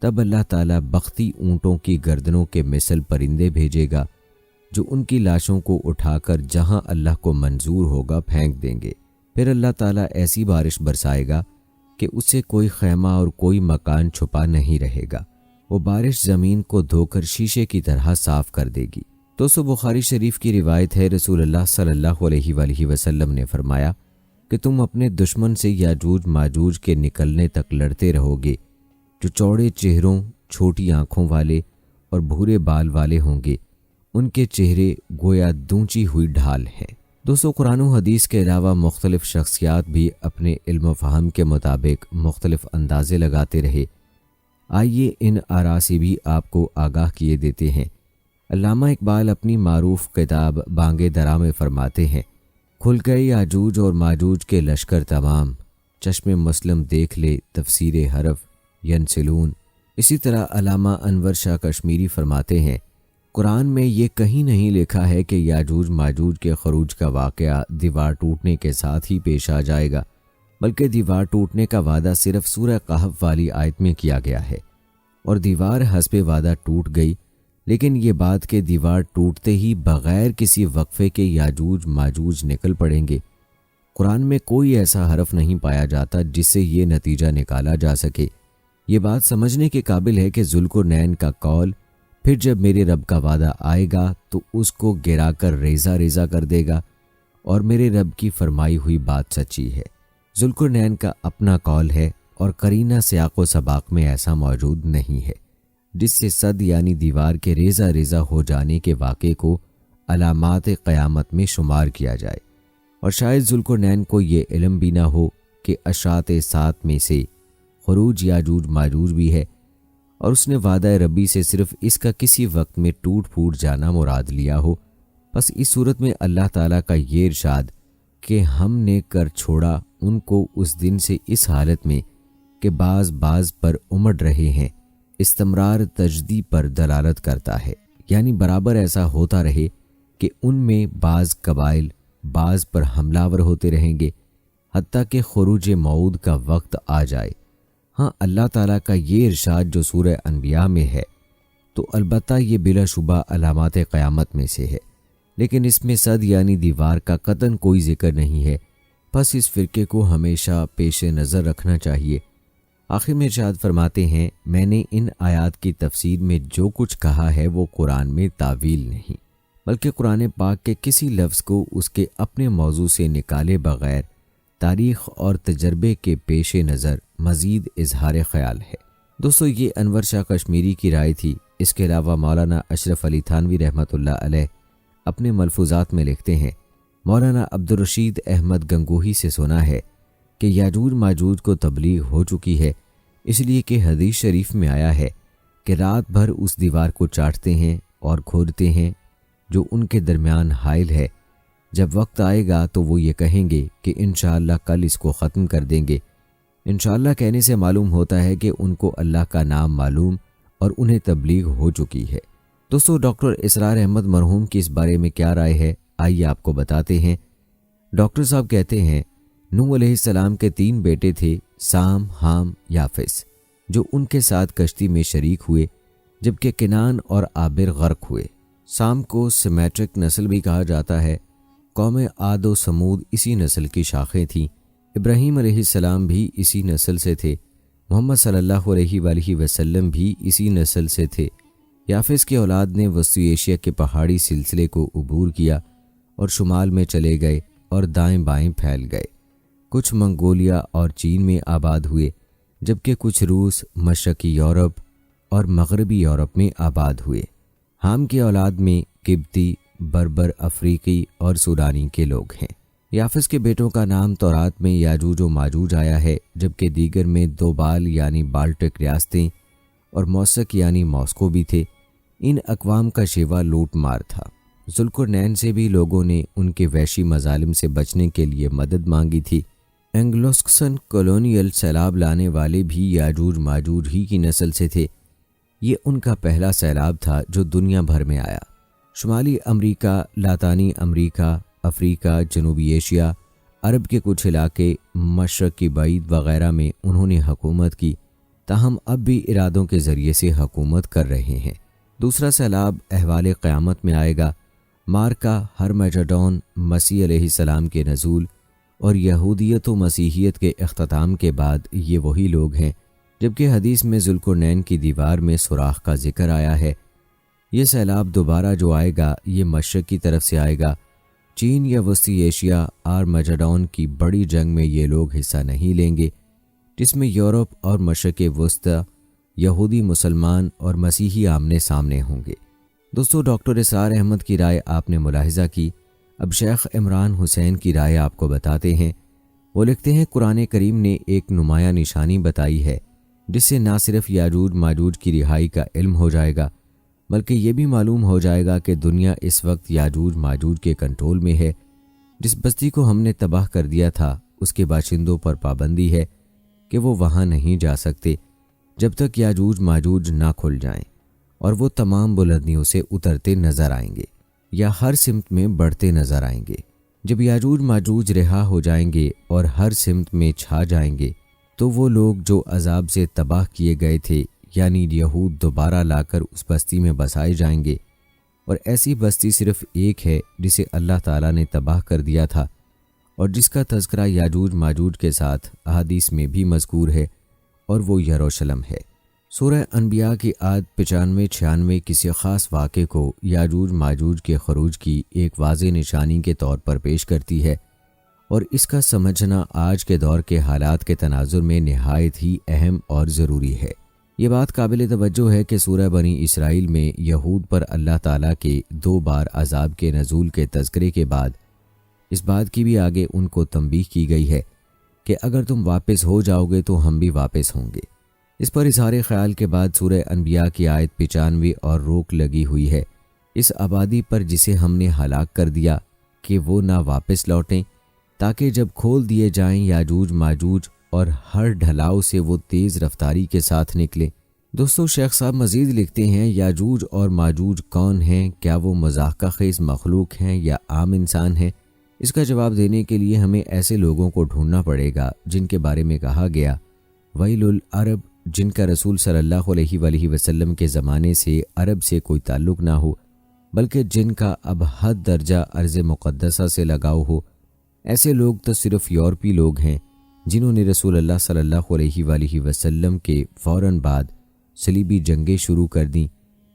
تب اللہ تعالیٰ بختی اونٹوں کی گردنوں کے مثل پرندے بھیجے گا جو ان کی لاشوں کو اٹھا کر جہاں اللہ کو منظور ہوگا پھینک دیں گے۔ پھر اللہ تعالیٰ ایسی بارش برسائے گا کہ اس سے کوئی خیمہ اور کوئی مکان چھپا نہیں رہے گا۔ وہ بارش زمین کو دھو کر شیشے کی طرح صاف کر دے گی۔ دوستو، بخاری شریف کی روایت ہے، رسول اللہ صلی اللہ علیہ وآلہ وسلم نے فرمایا کہ تم اپنے دشمن سے یاجوج ماجوج کے نکلنے تک لڑتے رہو گے جو چوڑے چہروں، چھوٹی آنکھوں والے اور بھورے بال والے ہوں گے۔ ان کے چہرے گویا دونچی ہوئی ڈھال ہیں۔ دوستو، قرآن و حدیث کے علاوہ مختلف شخصیات بھی اپنے علم و فہم کے مطابق مختلف اندازے لگاتے رہے۔ آئیے ان آراء سے بھی آپ کو آگاہ کیے دیتے ہیں۔ علامہ اقبال اپنی معروف کتاب بانگ درا میں فرماتے ہیں، کھل گئے یاجوج اور ماجوج کے لشکر تمام، چشم مسلم دیکھ لے تفسیر حرف ینسلون۔ اسی طرح علامہ انور شاہ کشمیری فرماتے ہیں، قرآن میں یہ کہیں نہیں لکھا ہے کہ یاجوج ماجوج کے خروج کا واقعہ دیوار ٹوٹنے کے ساتھ ہی پیش آ جائے گا، بلکہ دیوار ٹوٹنے کا وعدہ صرف سورہ کہف والی آیت میں کیا گیا ہے، اور دیوار حسب وعدہ ٹوٹ گئی، لیکن یہ بات کہ دیوار ٹوٹتے ہی بغیر کسی وقفے کے یاجوج ماجوج نکل پڑیں گے، قرآن میں کوئی ایسا حرف نہیں پایا جاتا جس سے یہ نتیجہ نکالا جا سکے۔ یہ بات سمجھنے کے قابل ہے کہ ذوالقرنین کا قول، پھر جب میرے رب کا وعدہ آئے گا تو اس کو گرا کر ریزہ ریزہ کر دے گا، اور میرے رب کی فرمائی ہوئی بات سچی ہے۔ ذوالقرنین کا اپنا قول ہے اور قرینہ سیاق و سباق میں ایسا موجود نہیں ہے جس سے صد یعنی دیوار کے ریزہ ریزہ ہو جانے کے واقعے کو علامات قیامت میں شمار کیا جائے، اور شاید ذوالقرنین کو یہ علم بھی نہ ہو کہ اشراط سات میں سے خروج یاجوج ماجوج بھی ہے، اور اس نے وعدہ ربی سے صرف اس کا کسی وقت میں ٹوٹ پھوٹ جانا مراد لیا ہو۔ بس اس صورت میں اللہ تعالیٰ کا یہ ارشاد کہ ہم نے کر چھوڑا ان کو اس دن سے اس حالت میں کہ بعض پر امڑ رہے ہیں، استمرار تجدید پر دلالت کرتا ہے، یعنی برابر ایسا ہوتا رہے کہ ان میں بعض قبائل بعض پر حملہ ور ہوتے رہیں گے حتیٰ کہ خروج موعود کا وقت آ جائے۔ ہاں، اللہ تعالیٰ کا یہ ارشاد جو سورہ انبیاء میں ہے تو البتہ یہ بلا شبہ علامات قیامت میں سے ہے، لیکن اس میں صد یعنی دیوار کا قطعاً کوئی ذکر نہیں ہے۔ بس اس فرقے کو ہمیشہ پیش نظر رکھنا چاہیے۔ آخر میں ارشاد فرماتے ہیں، میں نے ان آیات کی تفسیر میں جو کچھ کہا ہے وہ قرآن میں تعویل نہیں، بلکہ قرآن پاک کے کسی لفظ کو اس کے اپنے موضوع سے نکالے بغیر تاریخ اور تجربے کے پیش نظر مزید اظہار خیال ہے۔ دوستو، یہ انور شاہ کشمیری کی رائے تھی۔ اس کے علاوہ مولانا اشرف علی تھانوی رحمۃ اللہ علیہ اپنے ملفوظات میں لکھتے ہیں، مولانا عبدالرشید احمد گنگوہی سے سنا ہے کہ یاجوج ماجوج کو تبلیغ ہو چکی ہے، اس لیے کہ حدیث شریف میں آیا ہے کہ رات بھر اس دیوار کو چاٹتے ہیں اور کھودتے ہیں جو ان کے درمیان حائل ہے۔ جب وقت آئے گا تو وہ یہ کہیں گے کہ انشاءاللہ کل اس کو ختم کر دیں گے۔ انشاءاللہ کہنے سے معلوم ہوتا ہے کہ ان کو اللہ کا نام معلوم اور انہیں تبلیغ ہو چکی ہے۔ دوستو، ڈاکٹر اسرار احمد مرحوم کی اس بارے میں کیا رائے ہے، آئیے آپ کو بتاتے ہیں۔ ڈاکٹر صاحب کہتے ہیں، نوح علیہ السلام کے 3 بیٹے تھے، سام، حام، یافس۔ جو ان کے ساتھ کشتی میں شریک ہوئے، جبکہ کنان اور عابر غرق ہوئے۔ سام کو سیمیٹرک نسل بھی کہا جاتا ہے۔ قوم عاد و سمود اسی نسل کی شاخیں تھیں۔ ابراہیم علیہ السلام بھی اسی نسل سے تھے۔ محمد صلی اللہ علیہ وآلہ وسلم بھی اسی نسل سے تھے۔ یافس کی اولاد نے وسطی ایشیا کے پہاڑی سلسلے کو عبور کیا اور شمال میں چلے گئے اور دائیں بائیں پھیل گئے۔ کچھ منگولیا اور چین میں آباد ہوئے، جبکہ کچھ روس، مشرقی یورپ اور مغربی یورپ میں آباد ہوئے۔ حام کی اولاد میں قبطی، بربر، افریقی اور سوڈانی کے لوگ ہیں۔ یافس کے بیٹوں کا نام تورات میں یاجوج و ماجوج آیا ہے، جبکہ دیگر میں دوبال یعنی بالٹک ریاستیں اور موسک یعنی ماسکو بھی تھے۔ ان اقوام کا شیوا لوٹ مار تھا۔ ذوالقرنین سے بھی لوگوں نے ان کے وحشی مظالم سے بچنے کے لیے مدد مانگی تھی۔ اینگلوسکسن کولونیل سیلاب لانے والے بھی یاجوج ماجوج ہی کی نسل سے تھے۔ یہ ان کا پہلا سیلاب تھا جو دنیا بھر میں آیا۔ شمالی امریکہ، لاطینی امریکہ، افریقہ، جنوبی ایشیا، عرب کے کچھ علاقے، مشرقی بعید وغیرہ میں انہوں نے حکومت کی، تاہم اب بھی ارادوں کے ذریعے سے حکومت کر رہے ہیں۔ دوسرا سیلاب احوال قیامت میں آئے گا۔ مارکا، ہرمجڈون، مسیح علیہ السلام کے نزول اور یہودیت و مسیحیت کے اختتام کے بعد یہ وہی لوگ ہیں، جبکہ حدیث میں ذوالقرنین کی دیوار میں سوراخ کا ذکر آیا ہے۔ یہ سیلاب دوبارہ جو آئے گا یہ مشرق کی طرف سے آئے گا۔ چین یا وسطی ایشیا آرمجڈون کی بڑی جنگ میں یہ لوگ حصہ نہیں لیں گے، جس میں یورپ اور مشرق وسطی، یہودی، مسلمان اور مسیحی آمنے سامنے ہوں گے۔ دوستو، ڈاکٹر اسرار احمد کی رائے آپ نے ملاحظہ کی۔ اب شیخ عمران حسین کی رائے آپ کو بتاتے ہیں۔ وہ لکھتے ہیں، قرآن کریم نے ایک نمایاں نشانی بتائی ہے جس سے نہ صرف یاجوج ماجوج کی رہائی کا علم ہو جائے گا، بلکہ یہ بھی معلوم ہو جائے گا کہ دنیا اس وقت یاجوج ماجوج کے کنٹرول میں ہے۔ جس بستی کو ہم نے تباہ کر دیا تھا اس کے باشندوں پر پابندی ہے کہ وہ وہاں نہیں جا سکتے جب تک یاجوج ماجوج نہ کھل جائیں، اور وہ تمام بلندیوں سے اترتے نظر آئیں گے یا ہر سمت میں بڑھتے نظر آئیں گے۔ جب یاجوج ماجوج رہا ہو جائیں گے اور ہر سمت میں چھا جائیں گے تو وہ لوگ جو عذاب سے تباہ کیے گئے تھے یعنی یہود دوبارہ لا کر اس بستی میں بسائے جائیں گے، اور ایسی بستی صرف ایک ہے جسے اللہ تعالیٰ نے تباہ کر دیا تھا اور جس کا تذکرہ یاجوج ماجوج کے ساتھ احادیث میں بھی مذکور ہے، اور وہ یروشلم ہے۔ سورہ انبیاء کی آیت 95-96 کسی خاص واقعے کو یاجوج ماجوج کے خروج کی ایک واضح نشانی کے طور پر پیش کرتی ہے، اور اس کا سمجھنا آج کے دور کے حالات کے تناظر میں نہایت ہی اہم اور ضروری ہے۔ یہ بات قابل توجہ ہے کہ سورہ بنی اسرائیل میں یہود پر اللہ تعالیٰ کے 2 بار عذاب کے نزول کے تذکرے کے بعد اس بات کی بھی آگے ان کو تنبیہ کی گئی ہے کہ اگر تم واپس ہو جاؤ گے تو ہم بھی واپس ہوں گے۔ اس پر اظہار خیال کے بعد سورہ انبیاء کی آیت 95 اور روک لگی ہوئی ہے اس آبادی پر جسے ہم نے ہلاک کر دیا کہ وہ نہ واپس لوٹیں، تاکہ جب کھول دیے جائیں یاجوج ماجوج اور ہر ڈھلاؤ سے وہ تیز رفتاری کے ساتھ نکلیں۔ دوستو، شیخ صاحب مزید لکھتے ہیں، یاجوج اور ماجوج کون ہیں؟ کیا وہ مضحکہ خیز مخلوق ہیں یا عام انسان ہیں؟ اس کا جواب دینے کے لیے ہمیں ایسے لوگوں کو ڈھونڈنا پڑے گا جن کے بارے میں کہا گیا ویل العرب، جن کا رسول صلی اللہ علیہ وآلہ وسلم کے زمانے سے عرب سے کوئی تعلق نہ ہو، بلکہ جن کا اب حد درجہ ارض مقدسہ سے لگاؤ ہو۔ ایسے لوگ تو صرف یورپی لوگ ہیں جنہوں نے رسول اللہ صلی اللہ علیہ وآلہ وسلم کے فوراً بعد صلیبی جنگیں شروع کر دیں۔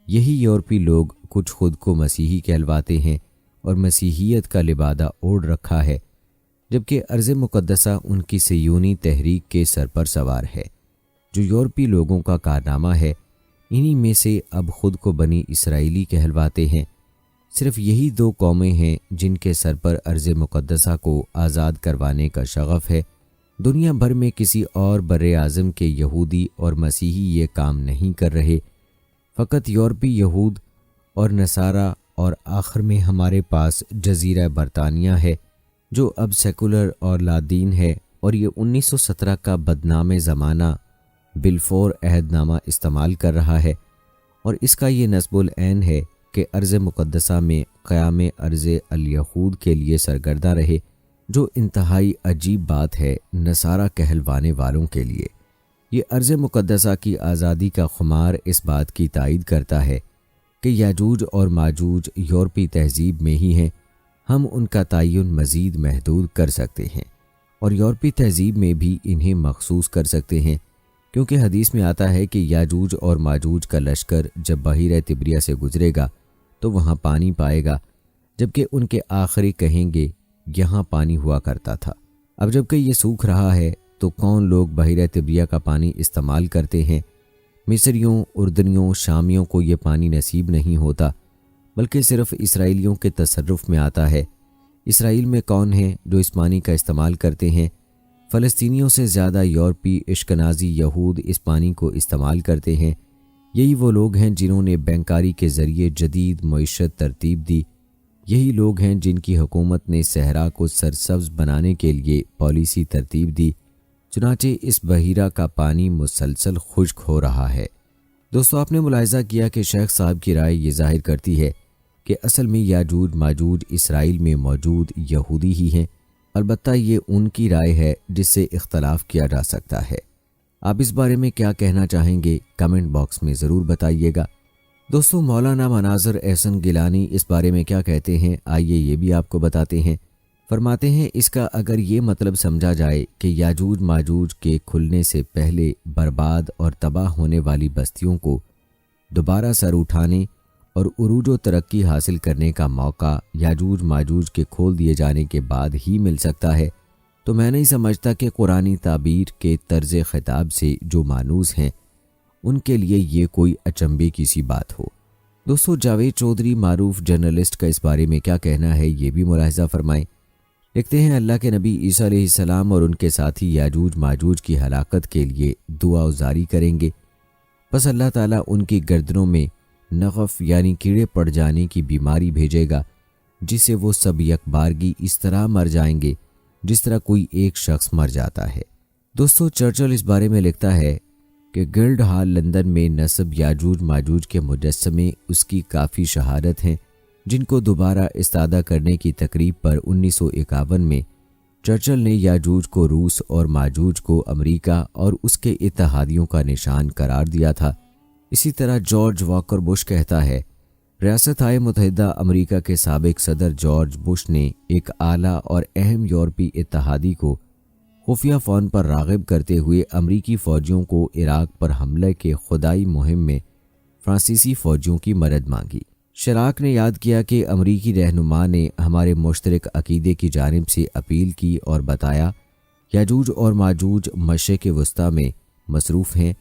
یہی یورپی لوگ کچھ خود کو مسیحی کہلواتے ہیں اور مسیحیت کا لبادہ اوڑھ رکھا ہے، جبکہ ارض مقدسہ ان کی صیونی تحریک کے سر پر سوار ہے، جو یورپی لوگوں کا کارنامہ ہے۔ انہی میں سے اب خود کو بنی اسرائیلی کہلواتے ہیں۔ صرف یہی 2 قومیں ہیں جن کے سر پر ارض مقدسہ کو آزاد کروانے کا شغف ہے۔ دنیا بھر میں کسی اور بر اعظم کے یہودی اور مسیحی یہ کام نہیں کر رہے، فقط یورپی یہود اور نصارہ، اور آخر میں ہمارے پاس جزیرہ برطانیہ ہے جو اب سیکولر اور لادین ہے، اور یہ 1917 کا بدنام زمانہ بلفور عہد نامہ استعمال کر رہا ہے، اور اس کا یہ نصب العین ہے کہ ارض مقدسہ میں قیام ارض الیہود کے لیے سرگردہ رہے، جو انتہائی عجیب بات ہے نصارہ کہلوانے والوں کے لیے۔ یہ ارض مقدسہ کی آزادی کا خمار اس بات کی تائید کرتا ہے کہ یاجوج اور ماجوج یورپی تہذیب میں ہی ہیں۔ ہم ان کا تعین مزید محدود کر سکتے ہیں اور یورپی تہذیب میں بھی انہیں مخصوص کر سکتے ہیں، کیونکہ حدیث میں آتا ہے کہ یاجوج اور ماجوج کا لشکر جب بحیرہ تبریہ سے گزرے گا تو وہاں پانی پائے گا، جبکہ ان کے آخری کہیں گے یہاں پانی ہوا کرتا تھا۔ اب جبکہ یہ سوکھ رہا ہے تو کون لوگ بحیرہ تبریہ کا پانی استعمال کرتے ہیں؟ مصریوں، اردنیوں، شامیوں کو یہ پانی نصیب نہیں ہوتا، بلکہ صرف اسرائیلیوں کے تصرف میں آتا ہے۔ اسرائیل میں کون ہیں جو اس پانی کا استعمال کرتے ہیں؟ فلسطینیوں سے زیادہ یورپی اشکنازی یہود اس پانی کو استعمال کرتے ہیں۔ یہی وہ لوگ ہیں جنہوں نے بینکاری کے ذریعے جدید معیشت ترتیب دی۔ یہی لوگ ہیں جن کی حکومت نے صحرا کو سرسبز بنانے کے لیے پالیسی ترتیب دی، چنانچہ اس بحیرہ کا پانی مسلسل خشک ہو رہا ہے۔ دوستو، آپ نے ملاحظہ کیا کہ شیخ صاحب کی رائے یہ ظاہر کرتی ہے کہ اصل میں یاجوج ماجوج اسرائیل میں موجود یہودی ہی ہیں۔ البتہ یہ ان کی رائے ہے جس سے اختلاف کیا جا سکتا ہے۔ آپ اس بارے میں کیا کہنا چاہیں گے؟ کمنٹ باکس میں ضرور بتائیے گا۔ دوستو، مولانا مناظر احسن گیلانی اس بارے میں کیا کہتے ہیں، آئیے یہ بھی آپ کو بتاتے ہیں۔ فرماتے ہیں اس کا اگر یہ مطلب سمجھا جائے کہ یاجوج ماجوج کے کھلنے سے پہلے برباد اور تباہ ہونے والی بستیوں کو دوبارہ سر اٹھانے اور عروج و ترقی حاصل کرنے کا موقع یاجوج ماجوج کے کھول دیے جانے کے بعد ہی مل سکتا ہے، تو میں نہیں سمجھتا کہ قرآنی تعبیر کے طرز خطاب سے جو مانوس ہیں ان کے لیے یہ کوئی اچنبے کی سی بات ہو۔ دوستو، جاوید چودھری معروف جرنلسٹ کا اس بارے میں کیا کہنا ہے یہ بھی ملاحظہ فرمائیں۔ لکھتے ہیں اللہ کے نبی عیسیٰ علیہ السلام اور ان کے ساتھی یاجوج ماجوج کی ہلاکت کے لیے دعا وزاری کریں گے، پس اللہ تعالیٰ ان کی گردنوں میں نغف یعنی کیڑے پڑ جانے کی بیماری بھیجے گا، جس سے وہ سب یکبارگی اس طرح مر جائیں گے جس طرح کوئی ایک شخص مر جاتا ہے۔ دوستو، چرچل اس بارے میں لکھتا ہے کہ گلڈ ہال لندن میں نصب یاجوج ماجوج کے مجسمے اس کی کافی شہادت ہیں، جن کو دوبارہ استادہ کرنے کی تقریب پر 1951 میں چرچل نے یاجوج کو روس اور ماجوج کو امریکہ اور اس کے اتحادیوں کا نشان قرار دیا تھا۔ اسی طرح جارج واکر بش کہتا ہے، ریاستہائے متحدہ امریکہ کے سابق صدر جارج بش نے ایک اعلیٰ اور اہم یورپی اتحادی کو خفیہ فون پر راغب کرتے ہوئے امریکی فوجیوں کو عراق پر حملے کے خدائی مہم میں فرانسیسی فوجیوں کی مدد مانگی۔ شراک نے یاد کیا کہ امریکی رہنما نے ہمارے مشترک عقیدے کی جانب سے اپیل کی اور بتایا یاجوج اور ماجوج مشرق وسطیٰ میں مصروف ہیں،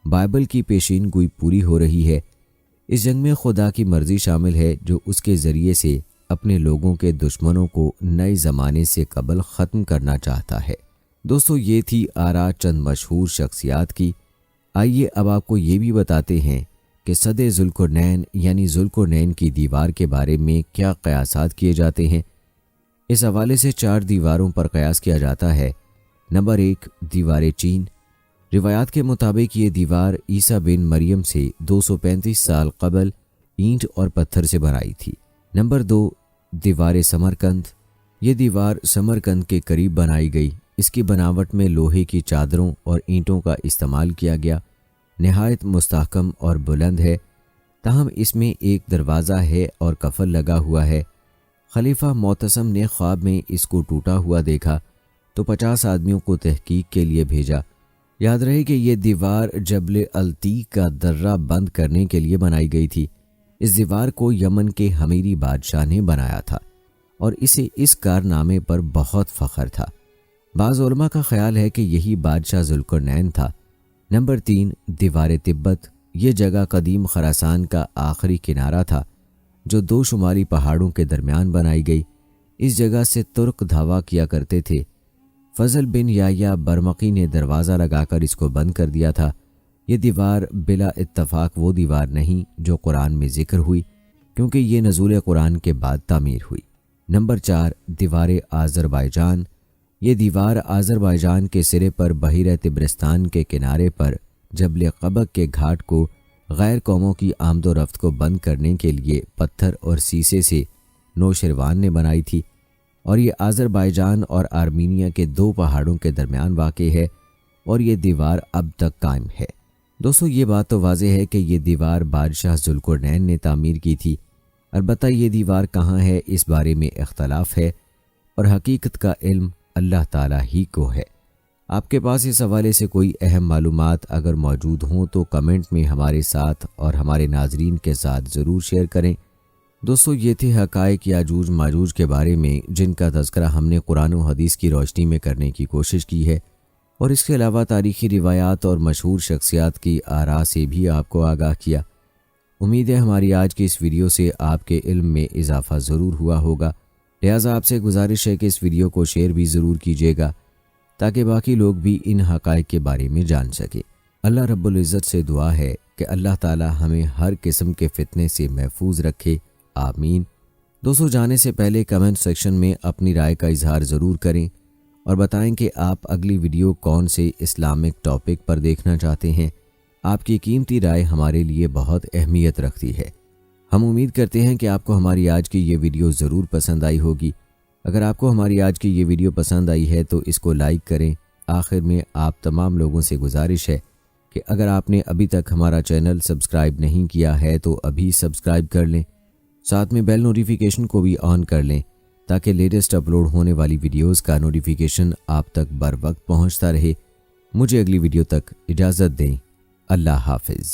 بائبل کی پیشین گوئی پوری ہو رہی ہے، اس جنگ میں خدا کی مرضی شامل ہے جو اس کے ذریعے سے اپنے لوگوں کے دشمنوں کو نئے زمانے سے قبل ختم کرنا چاہتا ہے۔ دوستو، یہ تھی آراء چند مشہور شخصیات کی۔ آئیے اب آپ کو یہ بھی بتاتے ہیں کہ سد ذوالقرنین یعنی ذوالقرنین کی دیوار کے بارے میں کیا قیاسات کیے جاتے ہیں۔ اس حوالے سے 4 دیواروں پر قیاس کیا جاتا ہے۔ نمبر 1، دیوار چین۔ روایات کے مطابق یہ دیوار عیسیٰ بن مریم سے 235 سال قبل اینٹ اور پتھر سے بنائی تھی۔ نمبر 2، دیوار سمرقند۔ یہ دیوار سمرقند کے قریب بنائی گئی۔ اس کی بناوٹ میں لوہے کی چادروں اور اینٹوں کا استعمال کیا گیا، نہایت مستحکم اور بلند ہے، تاہم اس میں ایک دروازہ ہے اور قفل لگا ہوا ہے۔ خلیفہ معتصم نے خواب میں اس کو ٹوٹا ہوا دیکھا تو 50 آدمیوں کو تحقیق کے لیے بھیجا۔ یاد رہے کہ یہ دیوار جبل التیق کا درہ بند کرنے کے لیے بنائی گئی تھی۔ اس دیوار کو یمن کے حمیری بادشاہ نے بنایا تھا اور اسے اس کارنامے پر بہت فخر تھا۔ بعض علماء کا خیال ہے کہ یہی بادشاہ ذوالقرنین تھا۔ نمبر 3، دیوار تبت۔ یہ جگہ قدیم خراسان کا آخری کنارہ تھا جو 2 شمالی پہاڑوں کے درمیان بنائی گئی۔ اس جگہ سے ترک دھاوا کیا کرتے تھے۔ فضل بن یحییٰ برمقی نے دروازہ لگا کر اس کو بند کر دیا تھا۔ یہ دیوار بلا اتفاق وہ دیوار نہیں جو قرآن میں ذکر ہوئی، کیونکہ یہ نزول قرآن کے بعد تعمیر ہوئی۔ نمبر 4، دیوار آذربائیجان۔ یہ دیوار آذربائیجان کے سرے پر بحیرہ طبرستان کے کنارے پر جبل قبق کے گھاٹ کو غیر قوموں کی آمد و رفت کو بند کرنے کے لیے پتھر اور سیسے سے نوشروان نے بنائی تھی، اور یہ آذربائیجان اور آرمینیا کے 2 پہاڑوں کے درمیان واقع ہے۔ اور یہ دیوار اب تک قائم ہے۔ دوستو یہ بات تو واضح ہے کہ یہ دیوار بادشاہ ذوالقرنین نے تعمیر کی تھی۔ البتہ یہ دیوار کہاں ہے اس بارے میں اختلاف ہے اور حقیقت کا علم اللہ تعالیٰ ہی کو ہے۔ آپ کے پاس اس حوالے سے کوئی اہم معلومات اگر موجود ہوں تو کمنٹ میں ہمارے ساتھ اور ہمارے ناظرین کے ساتھ ضرور شیئر کریں۔ دوستو یہ تھے حقائق یاجوج ماجوج کے بارے میں جن کا تذکرہ ہم نے قرآن و حدیث کی روشنی میں کرنے کی کوشش کی ہے، اور اس کے علاوہ تاریخی روایات اور مشہور شخصیات کی آراء سے بھی آپ کو آگاہ کیا۔ امید ہے ہماری آج کی اس ویڈیو سے آپ کے علم میں اضافہ ضرور ہوا ہوگا، لہٰذا آپ سے گزارش ہے کہ اس ویڈیو کو شیئر بھی ضرور کیجیے گا تاکہ باقی لوگ بھی ان حقائق کے بارے میں جان سکیں۔ اللہ رب العزت سے دعا ہے کہ اللہ تعالی ہمیں ہر قسم کے فتنے سے محفوظ رکھے، آمین۔ دوستو جانے سے پہلے کمنٹ سیکشن میں اپنی رائے کا اظہار ضرور کریں اور بتائیں کہ آپ اگلی ویڈیو کون سے اسلامک ٹاپک پر دیکھنا چاہتے ہیں۔ آپ کی قیمتی رائے ہمارے لیے بہت اہمیت رکھتی ہے۔ ہم امید کرتے ہیں کہ آپ کو ہماری آج کی یہ ویڈیو ضرور پسند آئی ہوگی۔ اگر آپ کو ہماری آج کی یہ ویڈیو پسند آئی ہے تو اس کو لائک کریں۔ آخر میں آپ تمام لوگوں سے گزارش ہے کہ اگر آپ نے ابھی تک ہمارا چینل سبسکرائب نہیں کیا ہے تو ابھی سبسکرائب کر لیں، ساتھ میں بیل نوٹیفیکیشن کو بھی آن کر لیں تاکہ لیٹسٹ اپلوڈ ہونے والی ویڈیوز کا نوٹیفیکیشن آپ تک بر وقت پہنچتا رہے۔ مجھے اگلی ویڈیو تک اجازت دیں۔ اللہ حافظ۔